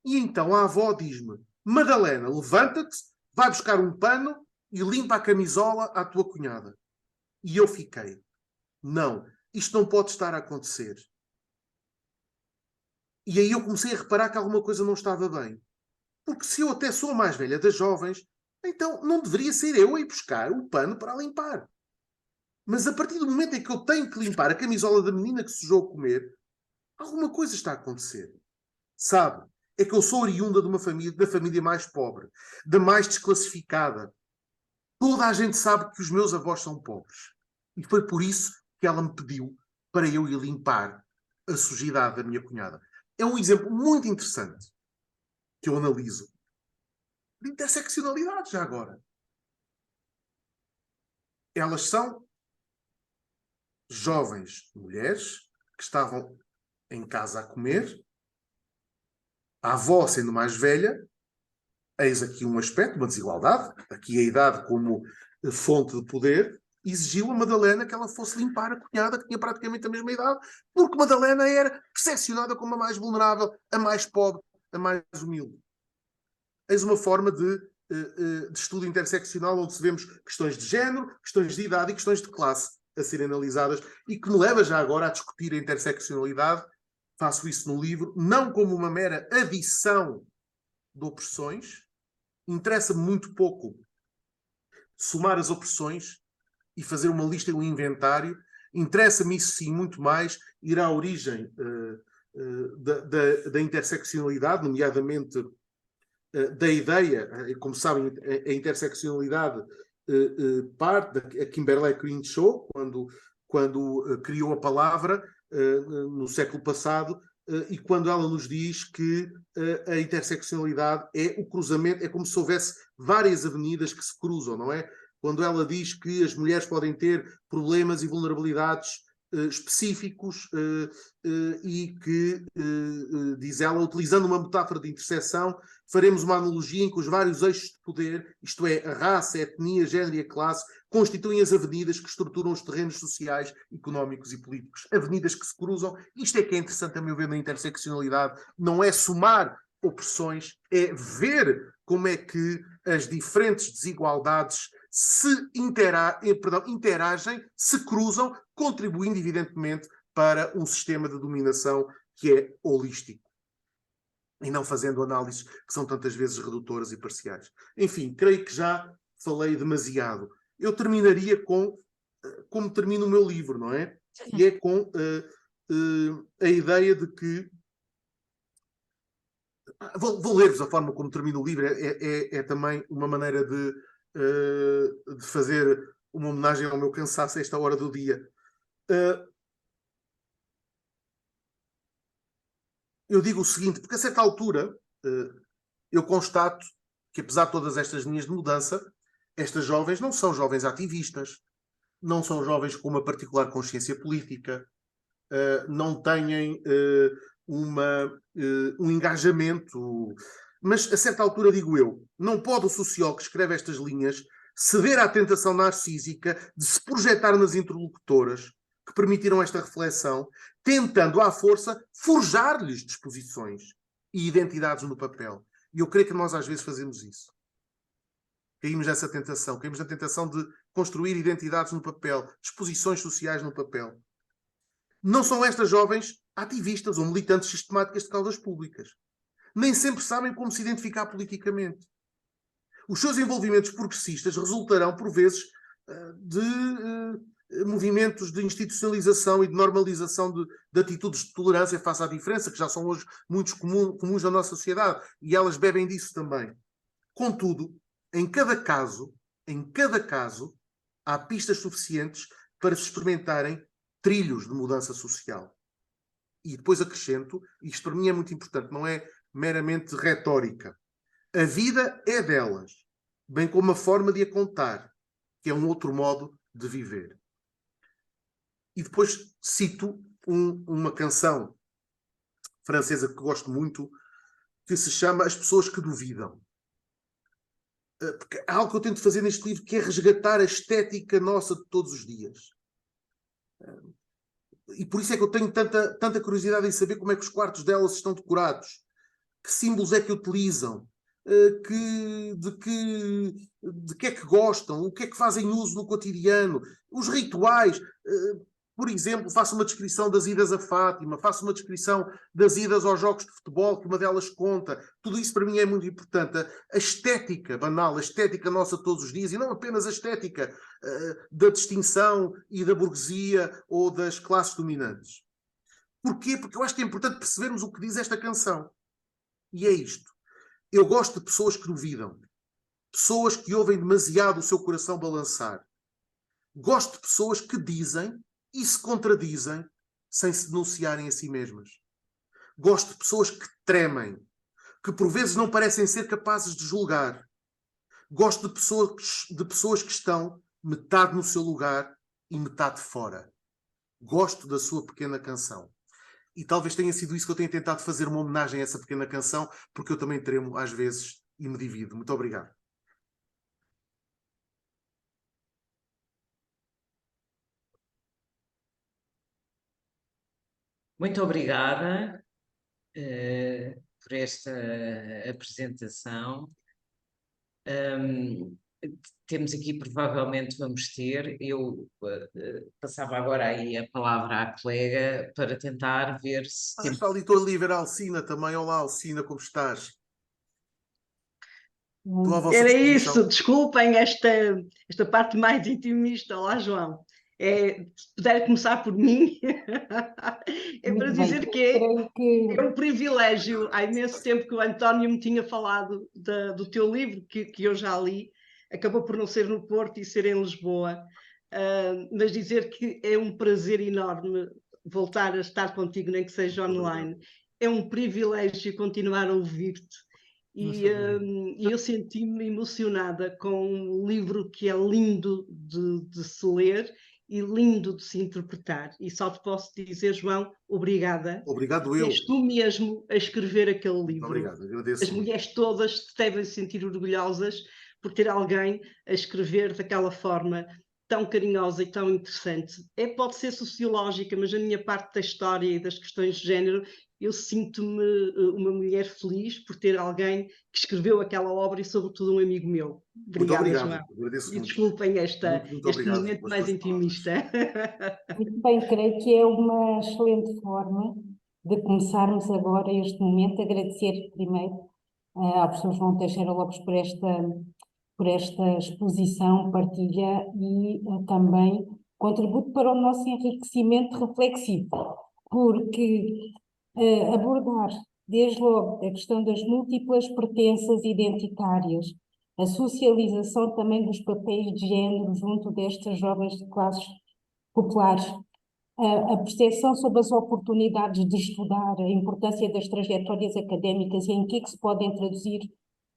Speaker 1: E então a avó diz-me: Madalena, levanta-te, vai buscar um pano e limpa a camisola à tua cunhada. E eu fiquei: não, isto não pode estar a acontecer. E aí eu comecei a reparar que alguma coisa não estava bem. Porque se eu até sou a mais velha das jovens, então não deveria ser eu a ir buscar o pano para a limpar. Mas a partir do momento em que eu tenho que limpar a camisola da menina que sujou a comer, alguma coisa está a acontecer. Sabe? É que eu sou oriunda de uma família, da família mais pobre, da mais desclassificada. Toda a gente sabe que os meus avós são pobres. E foi por isso que ela me pediu para eu ir limpar a sujidade da minha cunhada. É um exemplo muito interessante que eu analiso. De interseccionalidade, já agora. Elas são jovens mulheres que estavam em casa a comer, a avó sendo mais velha, eis aqui um aspecto, uma desigualdade, aqui a idade como fonte de poder, exigiu a Madalena que ela fosse limpar a cunhada, que tinha praticamente a mesma idade, porque Madalena era percepcionada como a mais vulnerável, a mais pobre, a mais humilde. Eis uma forma de estudo interseccional onde se vemos questões de género, questões de idade e questões de classe a serem analisadas e que me leva já agora a discutir a interseccionalidade. Faço isso no livro, não como uma mera adição de opressões. Interessa-me muito pouco somar as opressões e fazer uma lista e um inventário. Interessa-me isso sim muito mais, ir à origem da interseccionalidade, nomeadamente da ideia, como sabem, a interseccionalidade parte da Kimberlé Crenshaw, quando criou a palavra no século passado, e quando ela nos diz que a interseccionalidade é o cruzamento, é como se houvesse várias avenidas que se cruzam, não é? Quando ela diz que as mulheres podem ter problemas e vulnerabilidades específicos e que, diz ela, utilizando uma metáfora de interseção, faremos uma analogia em que os vários eixos de poder, isto é, a raça, a etnia, a género e a classe, constituem as avenidas que estruturam os terrenos sociais, económicos e políticos. Avenidas que se cruzam. Isto é que é interessante, a meu ver, na interseccionalidade. Não é somar opressões, é ver como é que as diferentes desigualdades interagem, se cruzam, contribuindo, evidentemente, para um sistema de dominação que é holístico. E não fazendo análises que são tantas vezes redutoras e parciais. Enfim, creio que já falei demasiado. Eu terminaria como termina o meu livro, não é? E é com a ideia de que... Vou ler-vos a forma como termina o livro. É também uma maneira de fazer uma homenagem ao meu cansaço a esta hora do dia. Eu digo o seguinte, porque a certa altura eu constato que, apesar de todas estas linhas de mudança, estas jovens não são jovens ativistas, não são jovens com uma particular consciência política, não têm um engajamento. Mas, a certa altura, digo eu, não pode o sociólogo que escreve estas linhas ceder à tentação narcísica de se projetar nas interlocutoras que permitiram esta reflexão, tentando, à força, forjar-lhes disposições e identidades no papel. E eu creio que nós, às vezes, fazemos isso. Caímos nessa tentação. Caímos na tentação de construir identidades no papel, disposições sociais no papel. Não são estas jovens ativistas ou militantes sistemáticas de causas públicas. Nem sempre sabem como se identificar politicamente. Os seus envolvimentos progressistas resultarão, por vezes, de movimentos de institucionalização e de normalização de atitudes de tolerância face à diferença, que já são hoje muito comuns na nossa sociedade, e elas bebem disso também. Contudo, em cada caso, há pistas suficientes para se experimentarem trilhos de mudança social. E depois acrescento, isto para mim é muito importante, não é meramente retórica. A vida é delas, bem como a forma de a contar, que é um outro modo de viver. E depois cito uma canção francesa que gosto muito, que se chama As Pessoas que Duvidam. Porque há algo que eu tento fazer neste livro, que é resgatar a estética nossa de todos os dias. E por isso é que eu tenho tanta curiosidade em saber como é que os quartos delas estão decorados, que símbolos é que utilizam, de que é que gostam, o que é que fazem uso no cotidiano, os rituais. Por exemplo, faço uma descrição das idas a Fátima, faço uma descrição das idas aos jogos de futebol, que uma delas conta. Tudo isso para mim é muito importante. A estética banal, a estética nossa de todos os dias, e não apenas a estética da distinção e da burguesia ou das classes dominantes. Porquê? Porque eu acho que é importante percebermos o que diz esta canção. E é isto. Eu gosto de pessoas que duvidam. Pessoas que ouvem demasiado o seu coração balançar. Gosto de pessoas que dizem e se contradizem sem se denunciarem a si mesmas. Gosto de pessoas que tremem, que por vezes não parecem ser capazes de julgar. Gosto de pessoas que estão metade no seu lugar e metade fora. Gosto da sua pequena canção. E talvez tenha sido isso que eu tenha tentado fazer uma homenagem a essa pequena canção, porque eu também tremo às vezes e me divido. Muito obrigado.
Speaker 2: Muito obrigada por esta apresentação. Temos aqui, provavelmente vamos ter, eu passava agora aí a palavra à colega para tentar ver se temos...
Speaker 1: Estou ali a ver a Alcina também. Olá, Alcina, como estás? Estou à vossa
Speaker 3: Era
Speaker 1: disposição.
Speaker 3: isso, desculpem esta parte mais intimista. Olá, João. Se puder começar por mim, é para dizer que é um privilégio. Há imenso tempo que o António me tinha falado do teu livro, que eu já li, acabou por não ser no Porto e ser em Lisboa, mas dizer que é um prazer enorme voltar a estar contigo, nem que seja online. É um privilégio continuar a ouvir-te. E eu senti-me emocionada com um livro que é lindo de se ler e lindo de se interpretar. E só te posso dizer, João, obrigada.
Speaker 1: Obrigado eu.
Speaker 3: És tu mesmo a escrever aquele
Speaker 1: Muito
Speaker 3: livro.
Speaker 1: obrigado, agradeço.
Speaker 3: As mulheres todas se devem sentir orgulhosas por ter alguém a escrever daquela forma tão carinhosa e tão interessante. Pode ser sociológica, mas a minha parte da história e das questões de género, eu sinto-me uma mulher feliz por ter alguém que escreveu aquela obra e, sobretudo, um amigo meu. Obrigada,
Speaker 1: muito obrigado,
Speaker 3: João.
Speaker 1: agradeço
Speaker 3: E
Speaker 1: muito.
Speaker 3: desculpem
Speaker 1: Muito
Speaker 3: este
Speaker 1: obrigado
Speaker 3: momento
Speaker 1: pelas
Speaker 3: mais
Speaker 1: tuas
Speaker 3: intimista.
Speaker 4: Muito bem, creio que é uma excelente forma de começarmos agora este momento. Agradecer primeiro ao professor João Teixeira Lopes por esta exposição, partilha e também contributo para o nosso enriquecimento reflexivo, porque abordar desde logo a questão das múltiplas pertenças identitárias, a socialização também dos papéis de género junto destas jovens de classes populares, a percepção sobre as oportunidades de estudar, a importância das trajetórias académicas e em que se podem traduzir,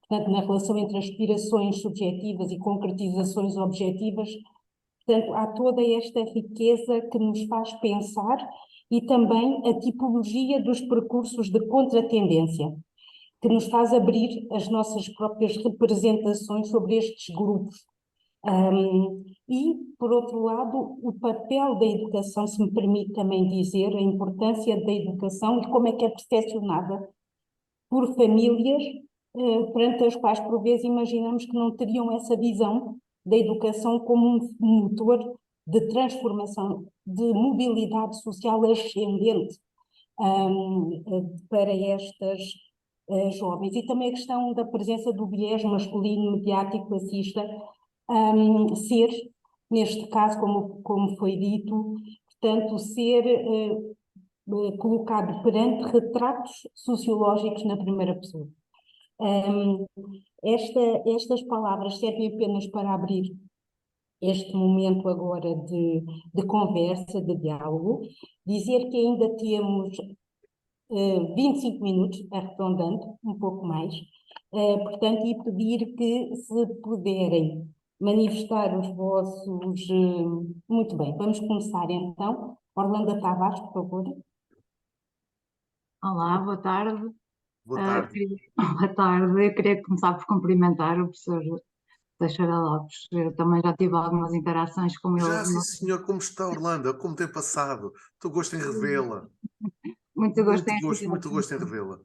Speaker 4: portanto, na relação entre aspirações subjetivas e concretizações objetivas. Portanto, há toda esta riqueza que nos faz pensar e também a tipologia dos percursos de contratendência, que nos faz abrir as nossas próprias representações sobre estes grupos. E, por outro lado, o papel da educação, se me permite também dizer, a importância da educação e como é que é percepcionada por famílias perante as quais, por vezes, imaginamos que não teriam essa visão da educação como um motor de transformação, de mobilidade social ascendente para estas jovens. E também a questão da presença do viés masculino mediático racista, ser, neste caso, como foi dito, portanto, ser colocado perante retratos sociológicos na primeira pessoa. Estas palavras servem apenas para abrir este momento agora de conversa, de diálogo, dizer que ainda temos 25 minutos, arredondando, um pouco mais, portanto, e pedir que, se puderem manifestar os vossos... Muito bem, vamos começar então. Orlando Tavares, por favor.
Speaker 5: Olá, boa tarde.
Speaker 1: Boa tarde.
Speaker 5: Boa tarde. Eu queria começar por cumprimentar o professor Teixeira Lopes. Eu também já tive algumas interações com ele.
Speaker 1: Já, sim, senhor. Como está, Orlando? Como tem passado? Estou gosto em revê-la.
Speaker 5: Muito gosto
Speaker 1: Muito gosto em revê-la.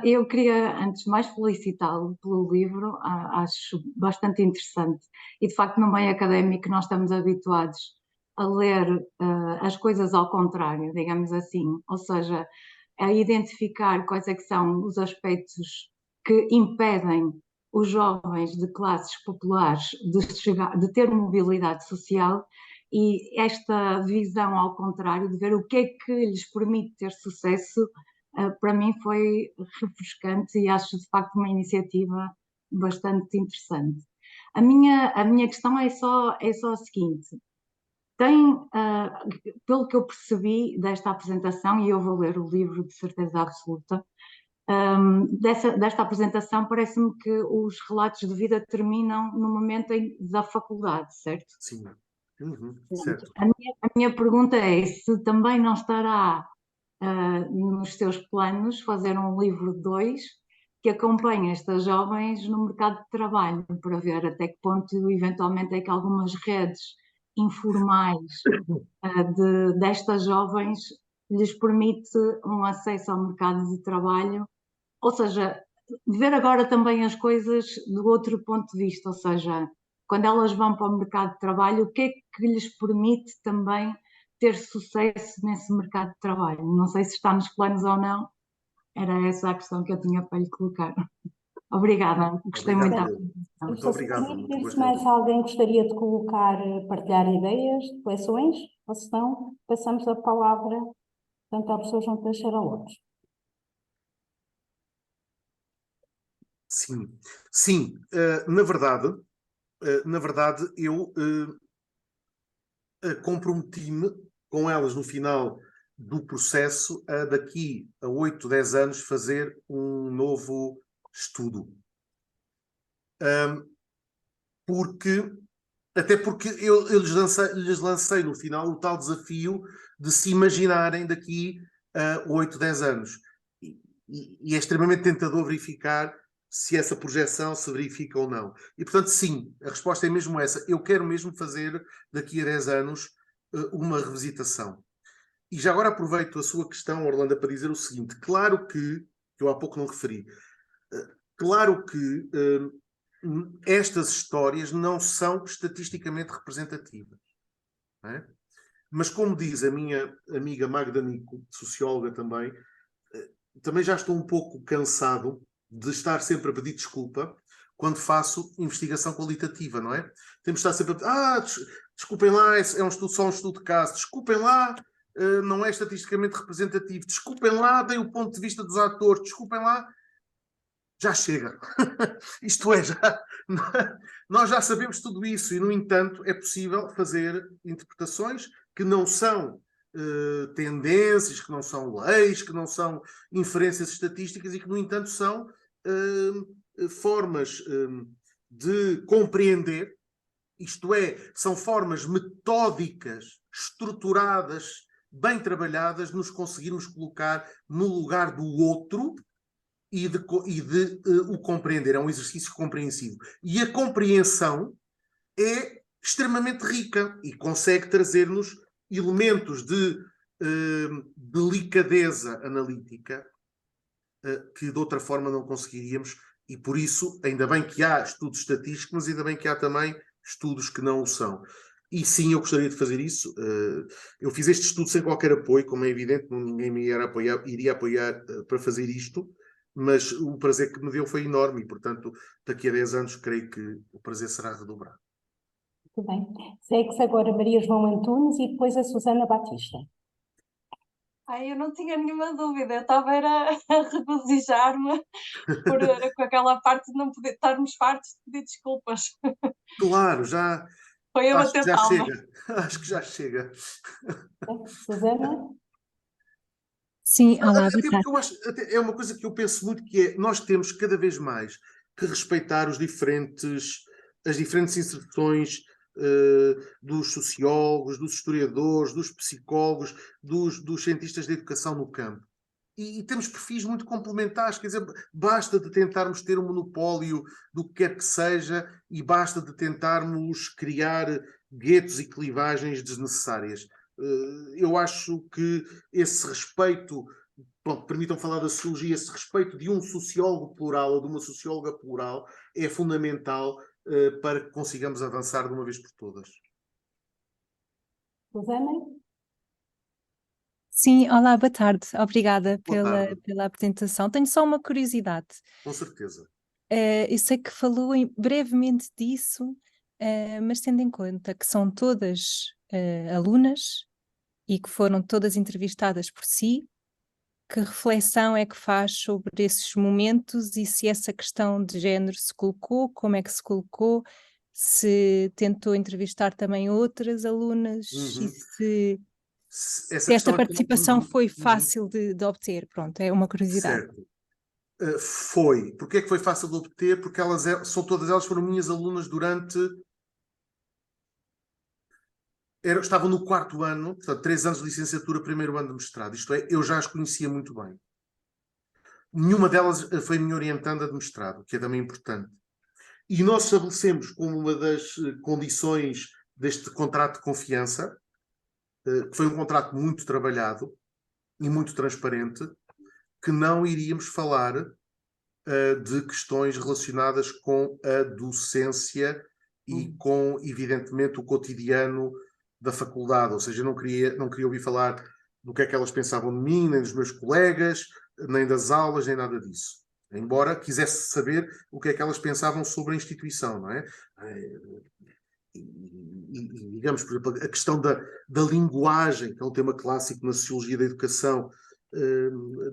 Speaker 5: Eu queria, antes de mais, felicitá-lo pelo livro. Acho bastante interessante. E, de facto, no meio académico nós estamos habituados a ler as coisas ao contrário, digamos assim. Ou seja, a identificar quais é que são os aspectos que impedem os jovens de classes populares de ter mobilidade social, e esta visão ao contrário, de ver o que é que lhes permite ter sucesso, para mim foi refrescante e acho de facto uma iniciativa bastante interessante. A minha questão é só a seguinte: pelo que eu percebi desta apresentação, e eu vou ler o livro de certeza absoluta, desta apresentação parece-me que os relatos de vida terminam no momento da faculdade, certo?
Speaker 1: Sim. Certo.
Speaker 5: A minha pergunta é se também não estará nos seus planos fazer um livro 2 que acompanhe estas jovens no mercado de trabalho, para ver até que ponto, eventualmente, é que algumas redes informais destas jovens lhes permite um acesso ao mercado de trabalho, ou seja, ver agora também as coisas do outro ponto de vista, ou seja, quando elas vão para o mercado de trabalho, o que é que lhes permite também ter sucesso nesse mercado de trabalho? Não sei se está nos planos ou não, era essa a questão que eu tinha para lhe colocar. Obrigada, gostei muito da apresentação.
Speaker 1: Muito obrigado.
Speaker 4: Muito se mais alguém gostaria de colocar, partilhar ideias, reflexões, ou se não, passamos a palavra tanto à professora João Teixeira Lopes.
Speaker 1: Sim, sim, na verdade eu comprometi-me com elas no final do processo a daqui a 8, 10 anos fazer um novo estudo. Até porque eu lhes lancei no final o tal desafio de se imaginarem daqui a 8, 10 anos. E é extremamente tentador verificar se essa projeção se verifica ou não. E, portanto, sim, a resposta é mesmo essa. Eu quero mesmo fazer, daqui a 10 anos, uma revisitação. E já agora aproveito a sua questão, Orlando, para dizer o seguinte. Claro que eu há pouco não referi, claro que estas histórias não são estatisticamente representativas. Não é? Mas, como diz a minha amiga Magda Nico, socióloga também já estou um pouco cansado de estar sempre a pedir desculpa quando faço investigação qualitativa, não é? Temos de estar sempre a pedir, desculpem lá, é só um estudo de caso, desculpem lá, não é estatisticamente representativo, desculpem lá, dei o ponto de vista dos atores, desculpem lá, já chega. Isto é, nós já sabemos tudo isso e, no entanto, é possível fazer interpretações que não são tendências, que não são leis, que não são inferências estatísticas e que, no entanto, são formas de compreender, isto é, são formas metódicas, estruturadas, bem trabalhadas, de nos conseguirmos colocar no lugar do outro e de o compreender. É um exercício compreensivo. E a compreensão é extremamente rica e consegue trazer-nos elementos de delicadeza analítica que de outra forma não conseguiríamos, e por isso ainda bem que há estudos estatísticos, mas ainda bem que há também estudos que não o são. E sim, eu gostaria de fazer isso. Eu fiz este estudo sem qualquer apoio, como é evidente, ninguém me iria apoiar para fazer isto, mas o prazer que me deu foi enorme e, portanto, daqui a 10 anos creio que o prazer será redobrado.
Speaker 4: Muito bem. Segue-se agora Maria João Antunes e depois a Susana Batista.
Speaker 6: Eu não tinha nenhuma dúvida, eu estava a regozijar-me com aquela parte de não poder estarmos fartos de pedir desculpas.
Speaker 1: Claro, já.
Speaker 6: Foi a
Speaker 1: Acho que
Speaker 6: bater
Speaker 1: já
Speaker 6: palma.
Speaker 1: chega. Acho que já chega.
Speaker 4: Susana?
Speaker 7: Sim, olá,
Speaker 1: até é uma coisa que eu penso muito, que é, nós temos cada vez mais que respeitar as diferentes inserções dos sociólogos, dos historiadores, dos psicólogos, dos cientistas da educação no campo. E temos perfis muito complementares, quer dizer, basta de tentarmos ter um monopólio do que quer que seja e basta de tentarmos criar guetos e clivagens desnecessárias. Eu acho que esse respeito, pronto, permitam falar da sociologia, esse respeito de um sociólogo plural ou de uma socióloga plural é fundamental para que consigamos avançar de uma vez por todas.
Speaker 4: Susana?
Speaker 7: Sim, olá, boa tarde. Obrigada
Speaker 1: Boa tarde.
Speaker 7: pela apresentação. Tenho só uma curiosidade.
Speaker 1: Com certeza.
Speaker 7: Eu sei que falou brevemente disso, mas tendo em conta que são todas alunas e que foram todas entrevistadas por si, que reflexão é que faz sobre esses momentos e se essa questão de género se colocou, como é que se colocou, se tentou entrevistar também outras alunas e se esta participação foi fácil de obter? Pronto, é uma curiosidade.
Speaker 1: Certo. Foi. Porquê é que foi fácil de obter? Porque todas elas foram minhas alunas durante... estavam no 4º ano, portanto, 3 anos de licenciatura, 1º ano de mestrado. Isto é, eu já as conhecia muito bem. Nenhuma delas foi minha orientanda de mestrado, que é também importante. E nós estabelecemos como uma das condições deste contrato de confiança, que foi um contrato muito trabalhado e muito transparente, que não iríamos falar de questões relacionadas com a docência e com, evidentemente, o cotidiano da faculdade. Ou seja, eu não queria ouvir falar do que é que elas pensavam de mim, nem dos meus colegas, nem das aulas, nem nada disso. Embora quisesse saber o que é que elas pensavam sobre a instituição, não é? E digamos, por exemplo, a questão da linguagem, que é um tema clássico na sociologia da educação,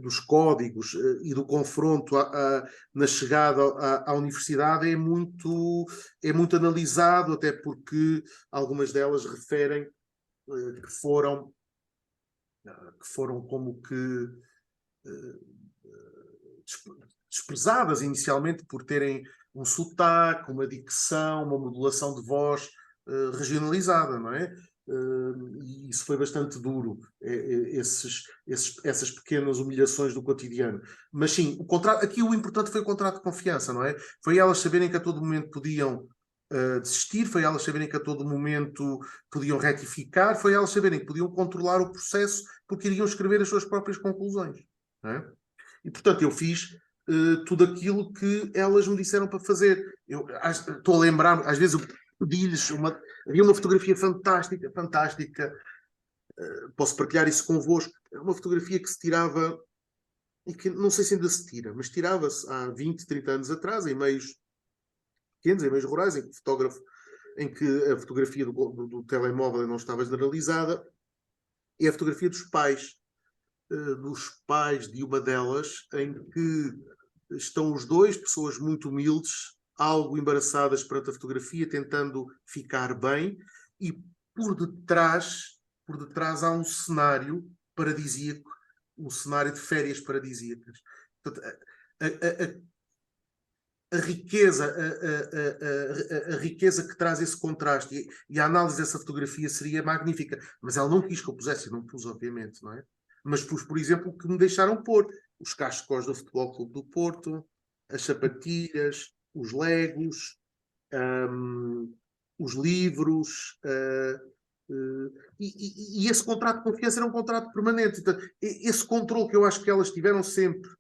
Speaker 1: dos códigos e do confronto na chegada à universidade é muito analisado, até porque algumas delas referem que foram como que desprezadas inicialmente por terem um sotaque, uma dicção, uma modulação de voz regionalizada, não é? E isso foi bastante duro, essas pequenas humilhações do cotidiano. Mas sim, aqui o importante foi o contrato de confiança, não é? Foi elas saberem que a todo momento podiam desistir, foi elas saberem que a todo momento podiam retificar, foi elas saberem que podiam controlar o processo porque iriam escrever as suas próprias conclusões, não é? E, portanto, eu fiz tudo aquilo que elas me disseram para fazer. Estou a lembrar, às vezes eu pedi-lhes havia uma fotografia fantástica, posso partilhar isso convosco, uma fotografia que se tirava, e que não sei se ainda se tira, mas tirava-se há 20, 30 anos atrás, em meios pequenos, em meios rurais, em que a fotografia do telemóvel não estava generalizada, e a fotografia dos pais de uma delas, em que estão os dois, pessoas muito humildes, algo embaraçadas perante a fotografia, tentando ficar bem, e por detrás há um cenário paradisíaco, um cenário de férias paradisíacas. Portanto, a riqueza que traz esse contraste e a análise dessa fotografia seria magnífica, mas ela não quis que eu pusesse, eu não pus, obviamente, não é? Mas pus, por exemplo, o que me deixaram pôr: os cascos do Futebol Clube do Porto, as sapatilhas, os legos, os livros, e esse contrato de confiança era um contrato permanente. Então, esse controle que eu acho que elas tiveram sempre,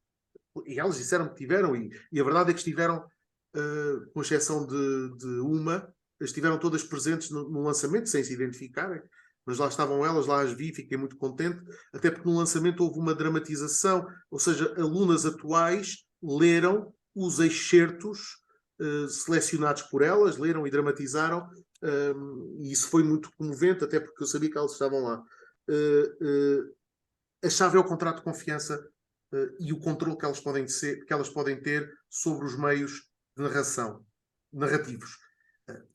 Speaker 1: e elas disseram que tiveram, e a verdade é que estiveram, com exceção de uma, estiveram todas presentes no lançamento, sem se identificarem, mas lá estavam elas, lá as vi, fiquei muito contente, até porque no lançamento houve uma dramatização, ou seja, alunas atuais leram os excertos selecionados por elas, leram e dramatizaram, e isso foi muito comovente, até porque eu sabia que elas estavam lá. A chave é o contrato de confiança e o controle que elas podem ter sobre os meios de narrativos.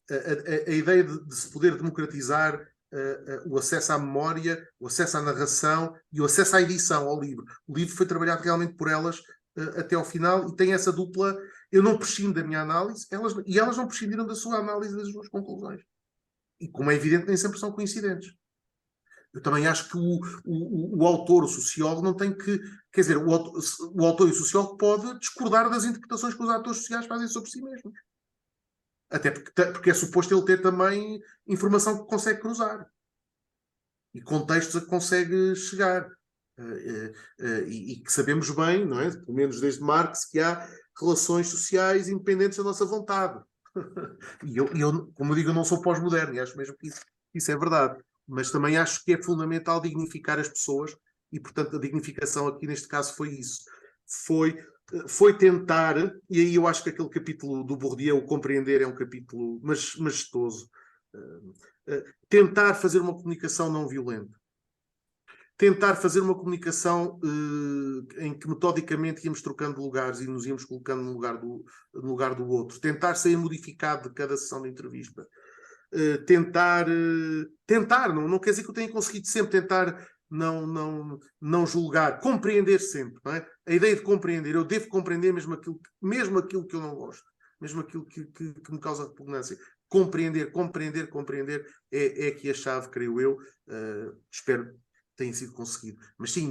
Speaker 1: A ideia de se poder democratizar o acesso à memória, o acesso à narração e o acesso à edição, ao livro. O livro foi trabalhado realmente por elas até ao final e tem essa dupla. Eu não prescindo da minha análise, e elas não prescindiram da sua análise, das suas conclusões. E, como é evidente, nem sempre são coincidentes. Eu também acho que o autor, o sociólogo, não tem que... Quer dizer, o autor e o sociólogo pode discordar das interpretações que os atores sociais fazem sobre si mesmos. Até porque é suposto ele ter também informação que consegue cruzar. E contextos a que consegue chegar. E que sabemos bem, não é? Pelo menos desde Marx, que há relações sociais independentes da nossa vontade. E eu, como eu digo, eu não sou pós-moderno, e acho mesmo que isso é verdade. Mas também acho que é fundamental dignificar as pessoas, e, portanto, a dignificação aqui neste caso foi isso. Foi tentar, e aí eu acho que aquele capítulo do Bourdieu, o Compreender, é um capítulo majestoso. Tentar fazer uma comunicação não violenta. Tentar fazer uma comunicação em que metodicamente íamos trocando lugares e nos íamos colocando no lugar do outro. Tentar ser modificado de cada sessão de entrevista. Tentar, não quer dizer que eu tenha conseguido sempre, tentar não julgar, compreender sempre, não é? A ideia de compreender, eu devo compreender mesmo aquilo que eu não gosto, mesmo aquilo que me causa repugnância. Compreender é aqui a chave, creio eu. Espero tem sido conseguido. Mas sim,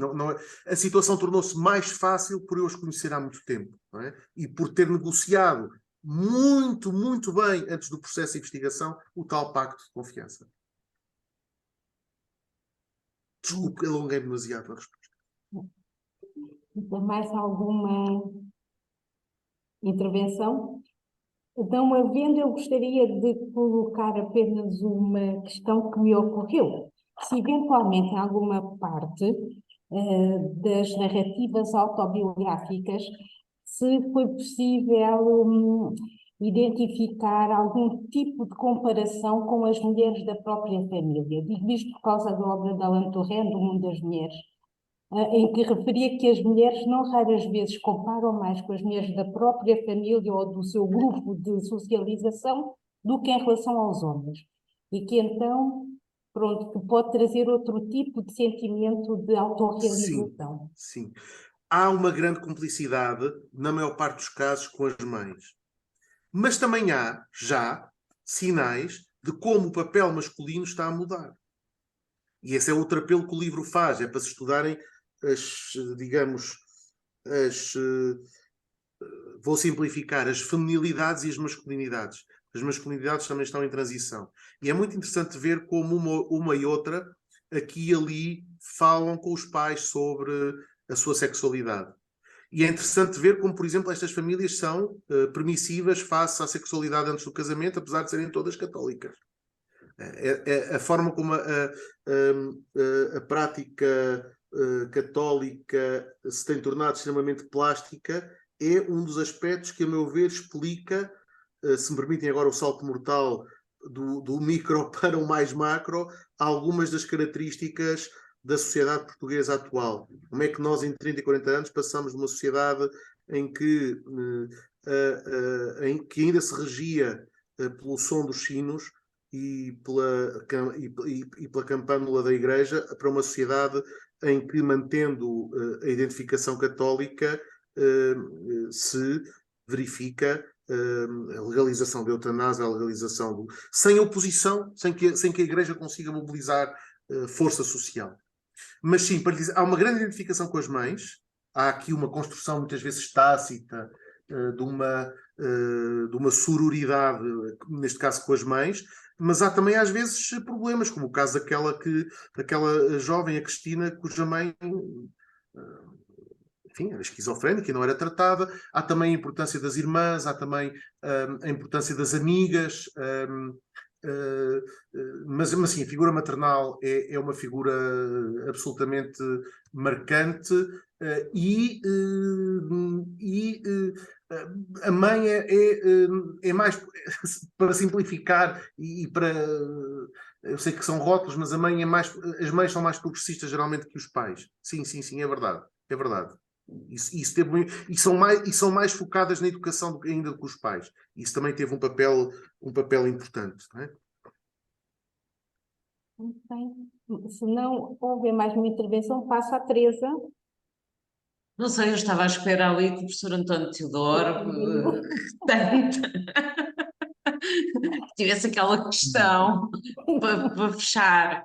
Speaker 1: a situação tornou-se mais fácil por eu os conhecer há muito tempo, não é? E por ter negociado muito, muito bem, antes do processo de investigação, o tal pacto de confiança. Desculpe, alonguei demasiado a resposta.
Speaker 4: Mais alguma intervenção? Então, havendo, eu gostaria de colocar apenas uma questão que me ocorreu. Se eventualmente em alguma parte das narrativas autobiográficas, se foi possível identificar algum tipo de comparação com as mulheres da própria família. Digo isto por causa da obra de Alain Touraine, do Mundo das Mulheres, em que referia que as mulheres não raras vezes comparam mais com as mulheres da própria família ou do seu grupo de socialização do que em relação aos homens. E que então, pronto, que pode trazer outro tipo de sentimento de autorrealização.
Speaker 1: Sim, sim. Há uma grande cumplicidade, na maior parte dos casos, com as mães. Mas também há, já, sinais de como o papel masculino está a mudar. E esse é outro apelo que o livro faz, é para se estudarem vou simplificar, as feminilidades e as masculinidades. As masculinidades também estão em transição. E é muito interessante ver como uma e outra, aqui e ali, falam com os pais sobre a sua sexualidade. E é interessante ver como, por exemplo, estas famílias são permissivas face à sexualidade antes do casamento, apesar de serem todas católicas. A forma como a prática católica se tem tornado extremamente plástica é um dos aspectos que, a meu ver, explica, se me permitem agora o salto mortal do micro para o mais macro, algumas das características da sociedade portuguesa atual. Como é que nós, em 30 e 40 anos, passamos de uma sociedade em que ainda se regia pelo som dos sinos e pela campânula da Igreja, para uma sociedade em que, mantendo a identificação católica, se verifica a legalização da eutanásia, a legalização sem oposição, sem que a Igreja consiga mobilizar força social. Mas sim, para dizer, há uma grande identificação com as mães, há aqui uma construção muitas vezes tácita de uma sororidade, neste caso com as mães, mas há também às vezes problemas, como o caso daquela jovem, a Cristina, cuja mãe enfim, era esquizofrénica e não era tratada. Há também a importância das irmãs, há também a importância das amigas, mas sim, a figura maternal é uma figura absolutamente marcante e a mãe é mais, para simplificar e para... Eu sei que são rótulos, mas a mãe é mais... As mães são mais progressistas geralmente que os pais. Sim, é verdade. É verdade. E são mais focadas na educação ainda do que os pais. Isso também teve um papel importante, não é?
Speaker 4: Se não houver mais uma intervenção, passo à Teresa.
Speaker 2: Não sei, eu estava à espera ali que o professor António Teodoro tivesse aquela questão para fechar.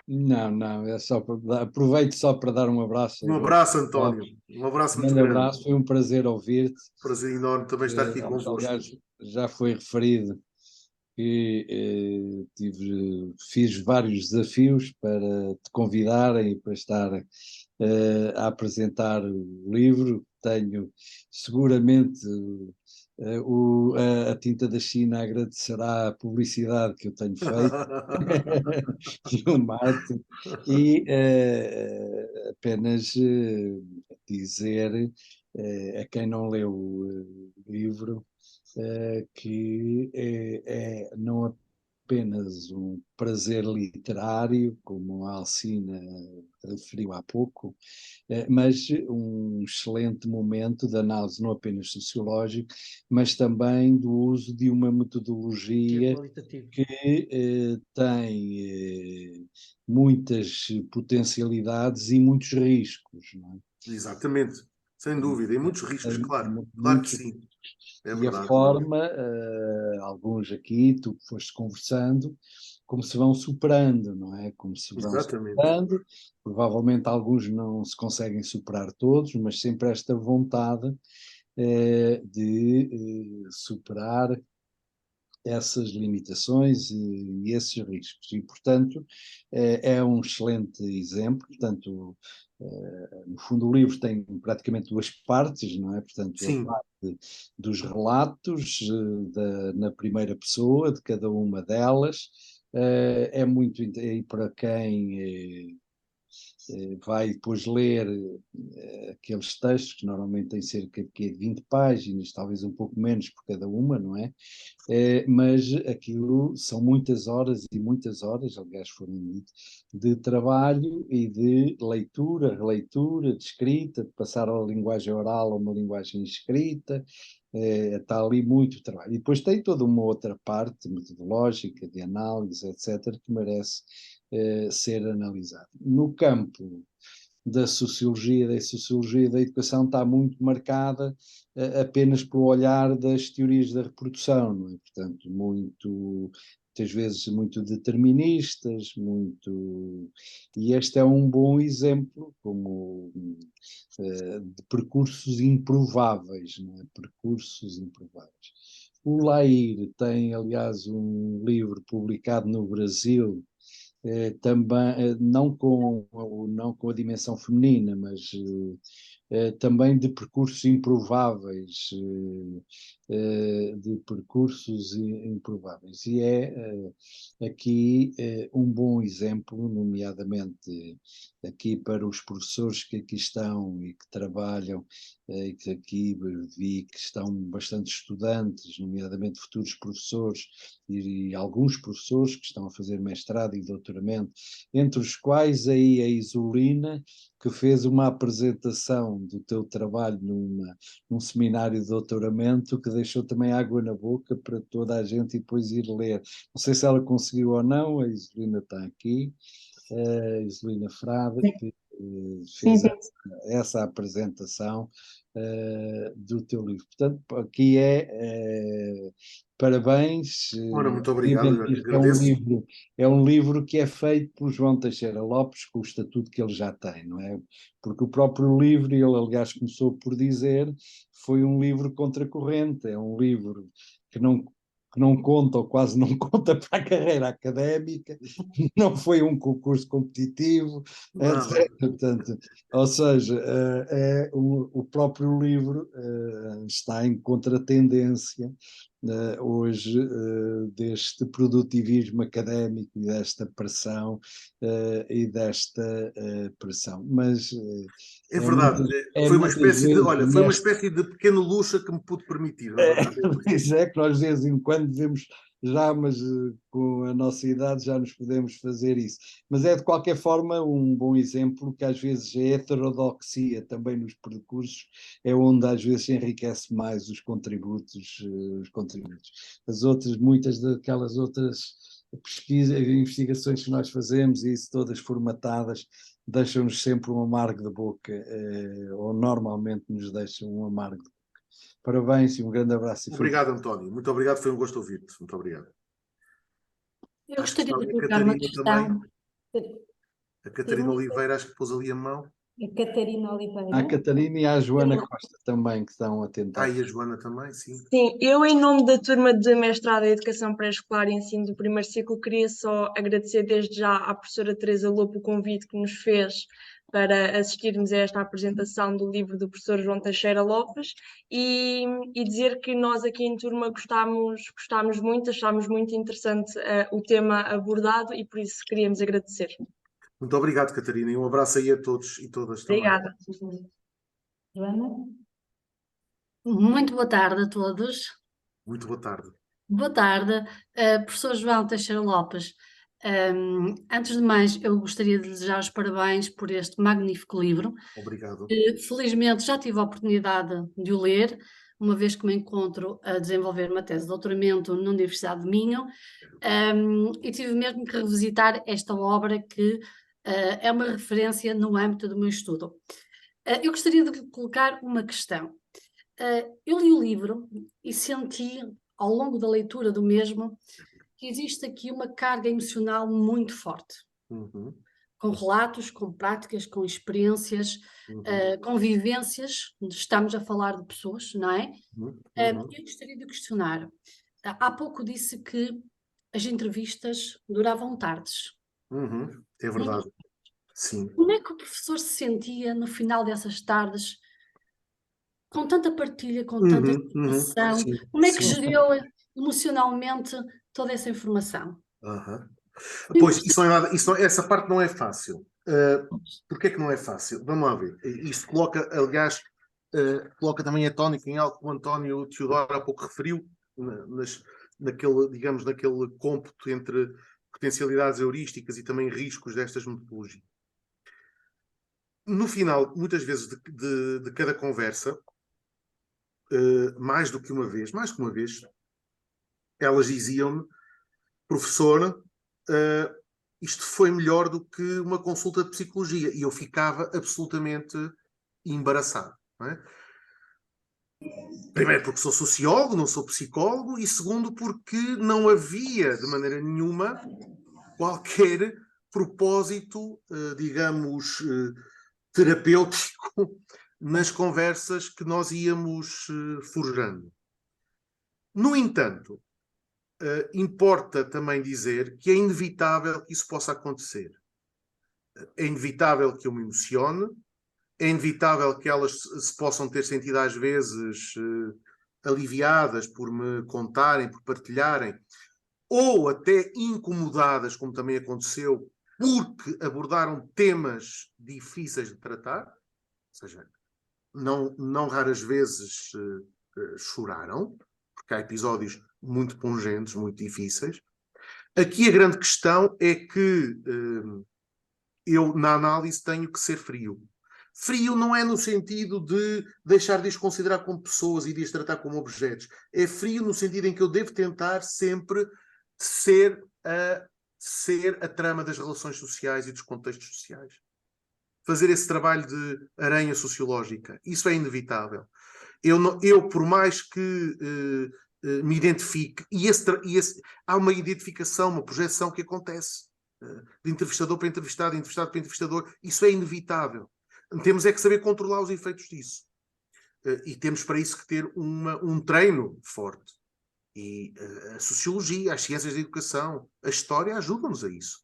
Speaker 8: Não, é só aproveito só para dar um abraço.
Speaker 1: Um abraço, António. Um abraço muito grande.
Speaker 8: Um abraço, foi um prazer ouvir-te.
Speaker 1: Prazer enorme também estar aqui convosco.
Speaker 8: Aliás, já foi referido que fiz vários desafios para te convidarem e para estar a apresentar o livro. Tenho seguramente a Tinta da China agradecerá a publicidade que eu tenho feito e o marketing, e apenas dizer a quem não leu o livro que não apenas um prazer literário, como a Alcina referiu há pouco, mas um excelente momento de análise não apenas sociológica, mas também do uso de uma metodologia que tem muitas potencialidades e muitos riscos, não é?
Speaker 1: Exatamente, sem dúvida, e muitos riscos, claro que sim.
Speaker 8: É verdade. A forma, alguns aqui, tu foste conversando, como se vão superando, não é? Como se vão
Speaker 1: Exatamente.
Speaker 8: superando. Provavelmente alguns não se conseguem superar todos, mas sempre esta vontade de superar essas limitações e esses riscos. E, portanto, é um excelente exemplo. Portanto, no fundo, o livro tem praticamente duas partes, não é? Portanto,
Speaker 1: Sim.
Speaker 8: a parte dos relatos na primeira pessoa de cada uma delas. É muito, e para quem vai depois ler aqueles textos, que normalmente têm cerca de 20 páginas, talvez um pouco menos por cada uma, não é? Mas aquilo são muitas horas e muitas horas, aliás foram de trabalho e de leitura, releitura, de escrita, de passar a linguagem oral a uma linguagem escrita. Está ali muito trabalho. E depois tem toda uma outra parte metodológica, de análise, etc., que merece ser analisado. No campo da sociologia e da educação está muito marcada apenas pelo olhar das teorias da reprodução, não é? Portanto, muitas vezes muito deterministas, e este é um bom exemplo como de percursos improváveis, não é? Percursos improváveis. O Lair tem, aliás, um livro publicado no Brasil, também, não com a dimensão feminina, mas também de percursos improváveis, E é aqui um bom exemplo, nomeadamente aqui para os professores que aqui estão e que trabalham, e que aqui vi que estão bastante estudantes, nomeadamente futuros professores e alguns professores que estão a fazer mestrado e doutoramento, entre os quais aí a Isolina, que fez uma apresentação do teu trabalho num seminário de doutoramento que deixou também água na boca para toda a gente e depois ir ler. Não sei se ela conseguiu ou não, a Isolina está aqui, a Isolina Frade, que fez essa apresentação do teu livro. Portanto, aqui parabéns.
Speaker 1: Ora, muito obrigado, agradeço.
Speaker 8: É um livro que é feito por João Teixeira Lopes com o estatuto que ele já tem, não é? Porque o próprio livro, ele aliás começou por dizer, foi um livro contracorrente, é um livro que não conta ou quase não conta para a carreira académica, não foi um concurso competitivo, etc. Portanto, ou seja, o próprio livro está em contratendência hoje deste produtivismo académico e desta pressão pressão. Mas
Speaker 1: é verdade, foi uma espécie de pequeno luxo que me pude permitir.
Speaker 8: Pois é, que nós de vez em quando devemos mas com a nossa idade já nos podemos fazer isso. Mas é de qualquer forma um bom exemplo que às vezes a heterodoxia também nos percursos é onde às vezes enriquece mais os contributos. Muitas daquelas outras pesquisas, investigações que nós fazemos, e isso todas formatadas, deixam-nos sempre um amargo de boca, ou normalmente nos deixam um amargo de boca. Parabéns e um grande abraço.
Speaker 1: Obrigado, António. Muito obrigado, foi um gosto ouvir-te. Muito obrigado.
Speaker 4: Eu gostaria de colocar uma questão.
Speaker 1: A Catarina Oliveira, acho que pôs ali a mão.
Speaker 4: A Catarina Oliveira.
Speaker 8: A Catarina e a Joana Costa também, que estão a tentar.
Speaker 1: E a Joana também, sim.
Speaker 6: Sim, eu em nome da turma de mestrado em Educação Pré-Escolar e Ensino do primeiro ciclo, queria só agradecer desde já à professora Teresa Lopo o convite que nos fez para assistirmos a esta apresentação do livro do professor João Teixeira Lopes e dizer que nós aqui em turma gostámos muito, achámos muito interessante o tema abordado e por isso queríamos agradecer.
Speaker 1: Muito obrigado, Catarina, e um abraço aí a todos e todas também.
Speaker 6: Obrigada.
Speaker 4: Joana?
Speaker 9: Muito boa tarde a todos.
Speaker 1: Muito boa tarde.
Speaker 9: Boa tarde, professor João Teixeira Lopes. Antes de mais, eu gostaria de desejar os parabéns por este magnífico livro.
Speaker 1: Obrigado.
Speaker 9: Felizmente já tive a oportunidade de o ler, uma vez que me encontro a desenvolver uma tese de doutoramento na Universidade de Minho, e tive mesmo que revisitar esta obra que é uma referência no âmbito do meu estudo. Eu gostaria de colocar uma questão. Eu li o livro e senti, ao longo da leitura do mesmo, que existe aqui uma carga emocional muito forte, com relatos, com práticas, com experiências, com vivências, estamos a falar de pessoas, não é? Eu gostaria de questionar, há pouco disse que as entrevistas duravam tardes.
Speaker 1: É verdade, sim.
Speaker 9: Como é que o professor se sentia no final dessas tardes, com tanta partilha, com tanta informação?
Speaker 1: Sim,
Speaker 9: Como é que
Speaker 1: sim.
Speaker 9: geriu emocionalmente toda essa informação?
Speaker 1: Pois, essa parte não é fácil. Porquê é que não é fácil? Vamos lá ver. Isto coloca, aliás, coloca também a tónica em algo que o António Teodoro há pouco referiu, naquele cômputo entre potencialidades heurísticas e também riscos destas metodologias. No final, muitas vezes de cada conversa, mais que uma vez, elas diziam-me, professora, isto foi melhor do que uma consulta de psicologia. E eu ficava absolutamente embaraçado. Não é? Primeiro porque sou sociólogo, não sou psicólogo, e segundo porque não havia de maneira nenhuma qualquer propósito, digamos, terapêutico nas conversas que nós íamos forjando. No entanto, importa também dizer que é inevitável que isso possa acontecer. É inevitável que eu me emocione, é inevitável que elas se possam ter sentido às vezes aliviadas por me contarem, por partilharem, ou até incomodadas, como também aconteceu, porque abordaram temas difíceis de tratar, ou seja, não raras vezes choraram, porque há episódios muito pungentes, muito difíceis. Aqui a grande questão é que eu, na análise, tenho que ser frio. Frio não é no sentido de deixar de as considerar como pessoas e de as tratar como objetos. É frio no sentido em que eu devo tentar sempre ser a trama das relações sociais e dos contextos sociais. Fazer esse trabalho de aranha sociológica. Isso é inevitável. Eu por mais que me identifique, há uma identificação, uma projeção que acontece de entrevistador para entrevistado, de entrevistado para entrevistador. Isso é inevitável. Temos é que saber controlar os efeitos disso. E temos para isso que ter um treino forte. E a sociologia, as ciências da educação, a história ajudam-nos a isso.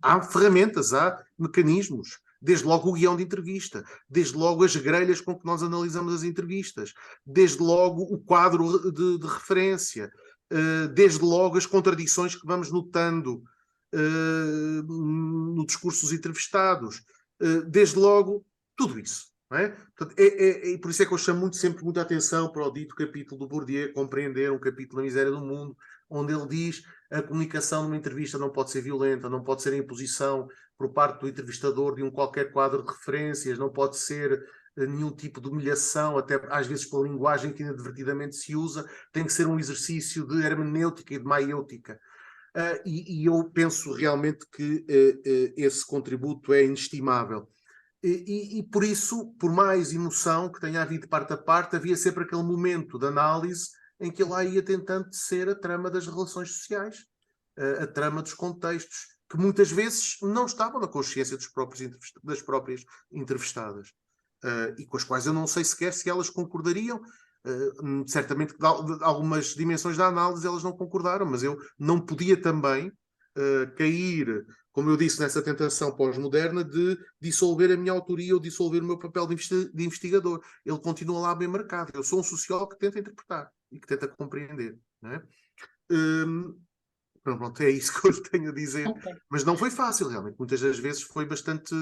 Speaker 1: Há ferramentas, há mecanismos. Desde logo o guião de entrevista, desde logo as grelhas com que nós analisamos as entrevistas, desde logo o quadro de referência, desde logo as contradições que vamos notando no discurso dos entrevistados, desde logo tudo isso. Não é? Portanto, por isso é que eu chamo sempre muita atenção para o dito capítulo do Bourdieu, Compreender, um capítulo da Miséria do Mundo, onde ele diz a comunicação numa entrevista não pode ser violenta, não pode ser a imposição por parte do entrevistador de um qualquer quadro de referências, não pode ser nenhum tipo de humilhação, até às vezes pela linguagem que inadvertidamente se usa, tem que ser um exercício de hermenêutica e de maiêutica. E eu penso realmente que esse contributo é inestimável. E por isso, por mais emoção que tenha havido de parte a parte, havia sempre aquele momento de análise em que ele lá ia tentando ser a trama das relações sociais, a trama dos contextos, que muitas vezes não estavam na consciência das próprias entrevistadas, e com as quais eu não sei sequer se elas concordariam. Certamente que de algumas dimensões da análise elas não concordaram, mas eu não podia também cair, como eu disse, nessa tentação pós-moderna de dissolver a minha autoria ou dissolver o meu papel de investigador. Ele continua lá bem marcado. Eu sou um sociólogo que tenta interpretar e que tenta compreender. Não é? Pronto, é isso que eu tenho a dizer. Okay. Mas não foi fácil, realmente. Muitas das vezes foi bastante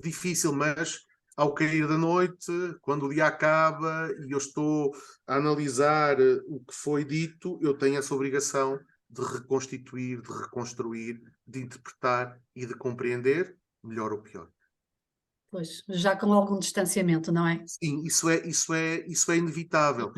Speaker 1: difícil, mas ao cair da noite, quando o dia acaba e eu estou a analisar o que foi dito, eu tenho essa obrigação de reconstituir, de reconstruir, de interpretar e de compreender, melhor ou pior.
Speaker 9: Pois, já com algum distanciamento, não é?
Speaker 1: Sim, isso é inevitável.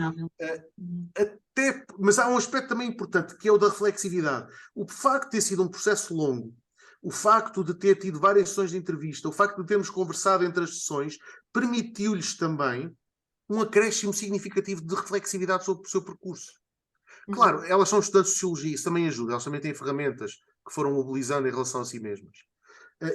Speaker 1: Mas há um aspecto também importante, que é o da reflexividade. O facto de ter sido um processo longo, o facto de ter tido várias sessões de entrevista, o facto de termos conversado entre as sessões, permitiu-lhes também um acréscimo significativo de reflexividade sobre o seu percurso. Claro, elas são estudantes de sociologia, isso também ajuda, elas também têm ferramentas que foram mobilizando em relação a si mesmas.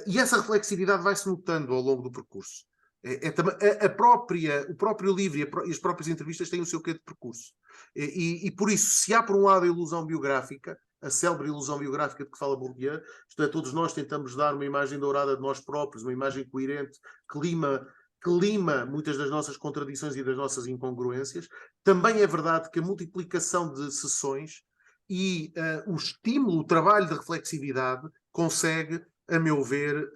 Speaker 1: E essa reflexividade vai-se notando ao longo do percurso. O próprio livro e as próprias entrevistas têm o seu quê de percurso. E por isso, se há por um lado a ilusão biográfica, a célebre ilusão biográfica de que fala Bourdieu, isto é, todos nós tentamos dar uma imagem dourada de nós próprios, uma imagem coerente, que lima muitas das nossas contradições e das nossas incongruências. Também é verdade que a multiplicação de sessões e o estímulo, o trabalho de reflexividade consegue, a meu ver,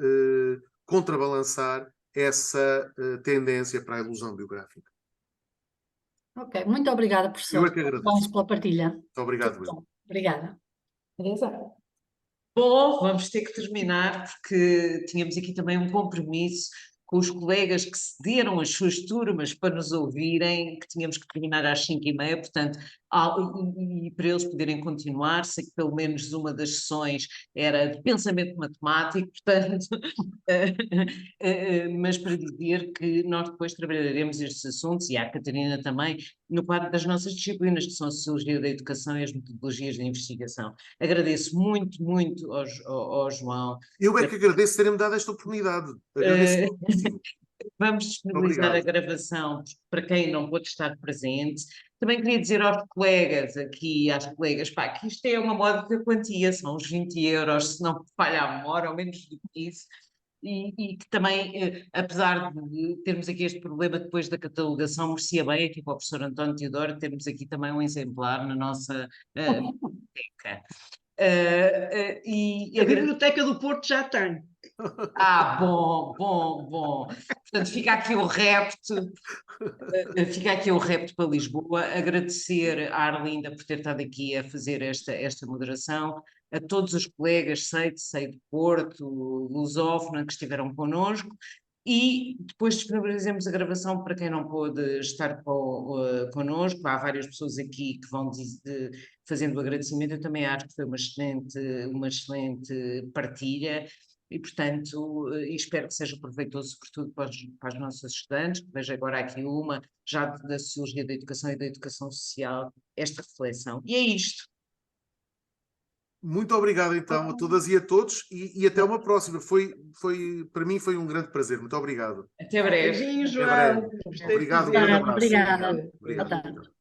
Speaker 1: contrabalançar essa tendência para a ilusão biográfica.
Speaker 9: Ok, muito obrigada, professor.
Speaker 1: Eu é que agradeço.
Speaker 9: Vamos pela partilha.
Speaker 1: Muito obrigado, Luís.
Speaker 9: Obrigada.
Speaker 4: Teresa?
Speaker 2: Bom, vamos ter que terminar porque tínhamos aqui também um compromisso com os colegas que cederam as suas turmas para nos ouvirem, que tínhamos que terminar às 5h30, portanto, e para eles poderem continuar, sei que pelo menos uma das sessões era de pensamento matemático, portanto, mas para dizer que nós depois trabalharemos estes assuntos, e a Catarina também, no quadro das nossas disciplinas, que são a Sociologia da Educação e as Metodologias de Investigação. Agradeço muito, muito ao João.
Speaker 1: Eu é que agradeço terem-me dado esta oportunidade. Agradeço muitíssimo.
Speaker 2: Vamos disponibilizar a gravação para quem não pôde estar presente. Também queria dizer aos colegas aqui, às colegas, pá, que isto é uma módica quantia, são uns 20€, se não falha a memória, ou menos do que isso. E que também, apesar de termos aqui este problema depois da catalogação, merecia bem aqui para o professor António Teodoro termos aqui também um exemplar na nossa biblioteca.
Speaker 3: A Biblioteca do Porto já tem.
Speaker 2: Bom. Portanto, fica aqui o repto para Lisboa. Agradecer à Arlinda por ter estado aqui a fazer esta moderação, a todos os colegas, sei de Porto, lusófona, que estiveram connosco, e depois disponibilizamos a gravação para quem não pôde estar connosco. Há várias pessoas aqui que vão fazendo o agradecimento. Eu também acho que foi uma excelente partilha. E, portanto, espero que seja proveitoso, sobretudo para os nossos estudantes. Vejo agora aqui uma, já da Sociologia da Educação e da Educação Social, esta reflexão. E é isto.
Speaker 1: Muito obrigado, então, a todas e a todos, e até uma próxima. Para mim foi um grande prazer. Muito obrigado.
Speaker 2: Até breve.
Speaker 3: Beijinho, João.
Speaker 1: Até breve. Obrigado. Um grande abraço.
Speaker 9: Obrigada.
Speaker 1: Obrigado.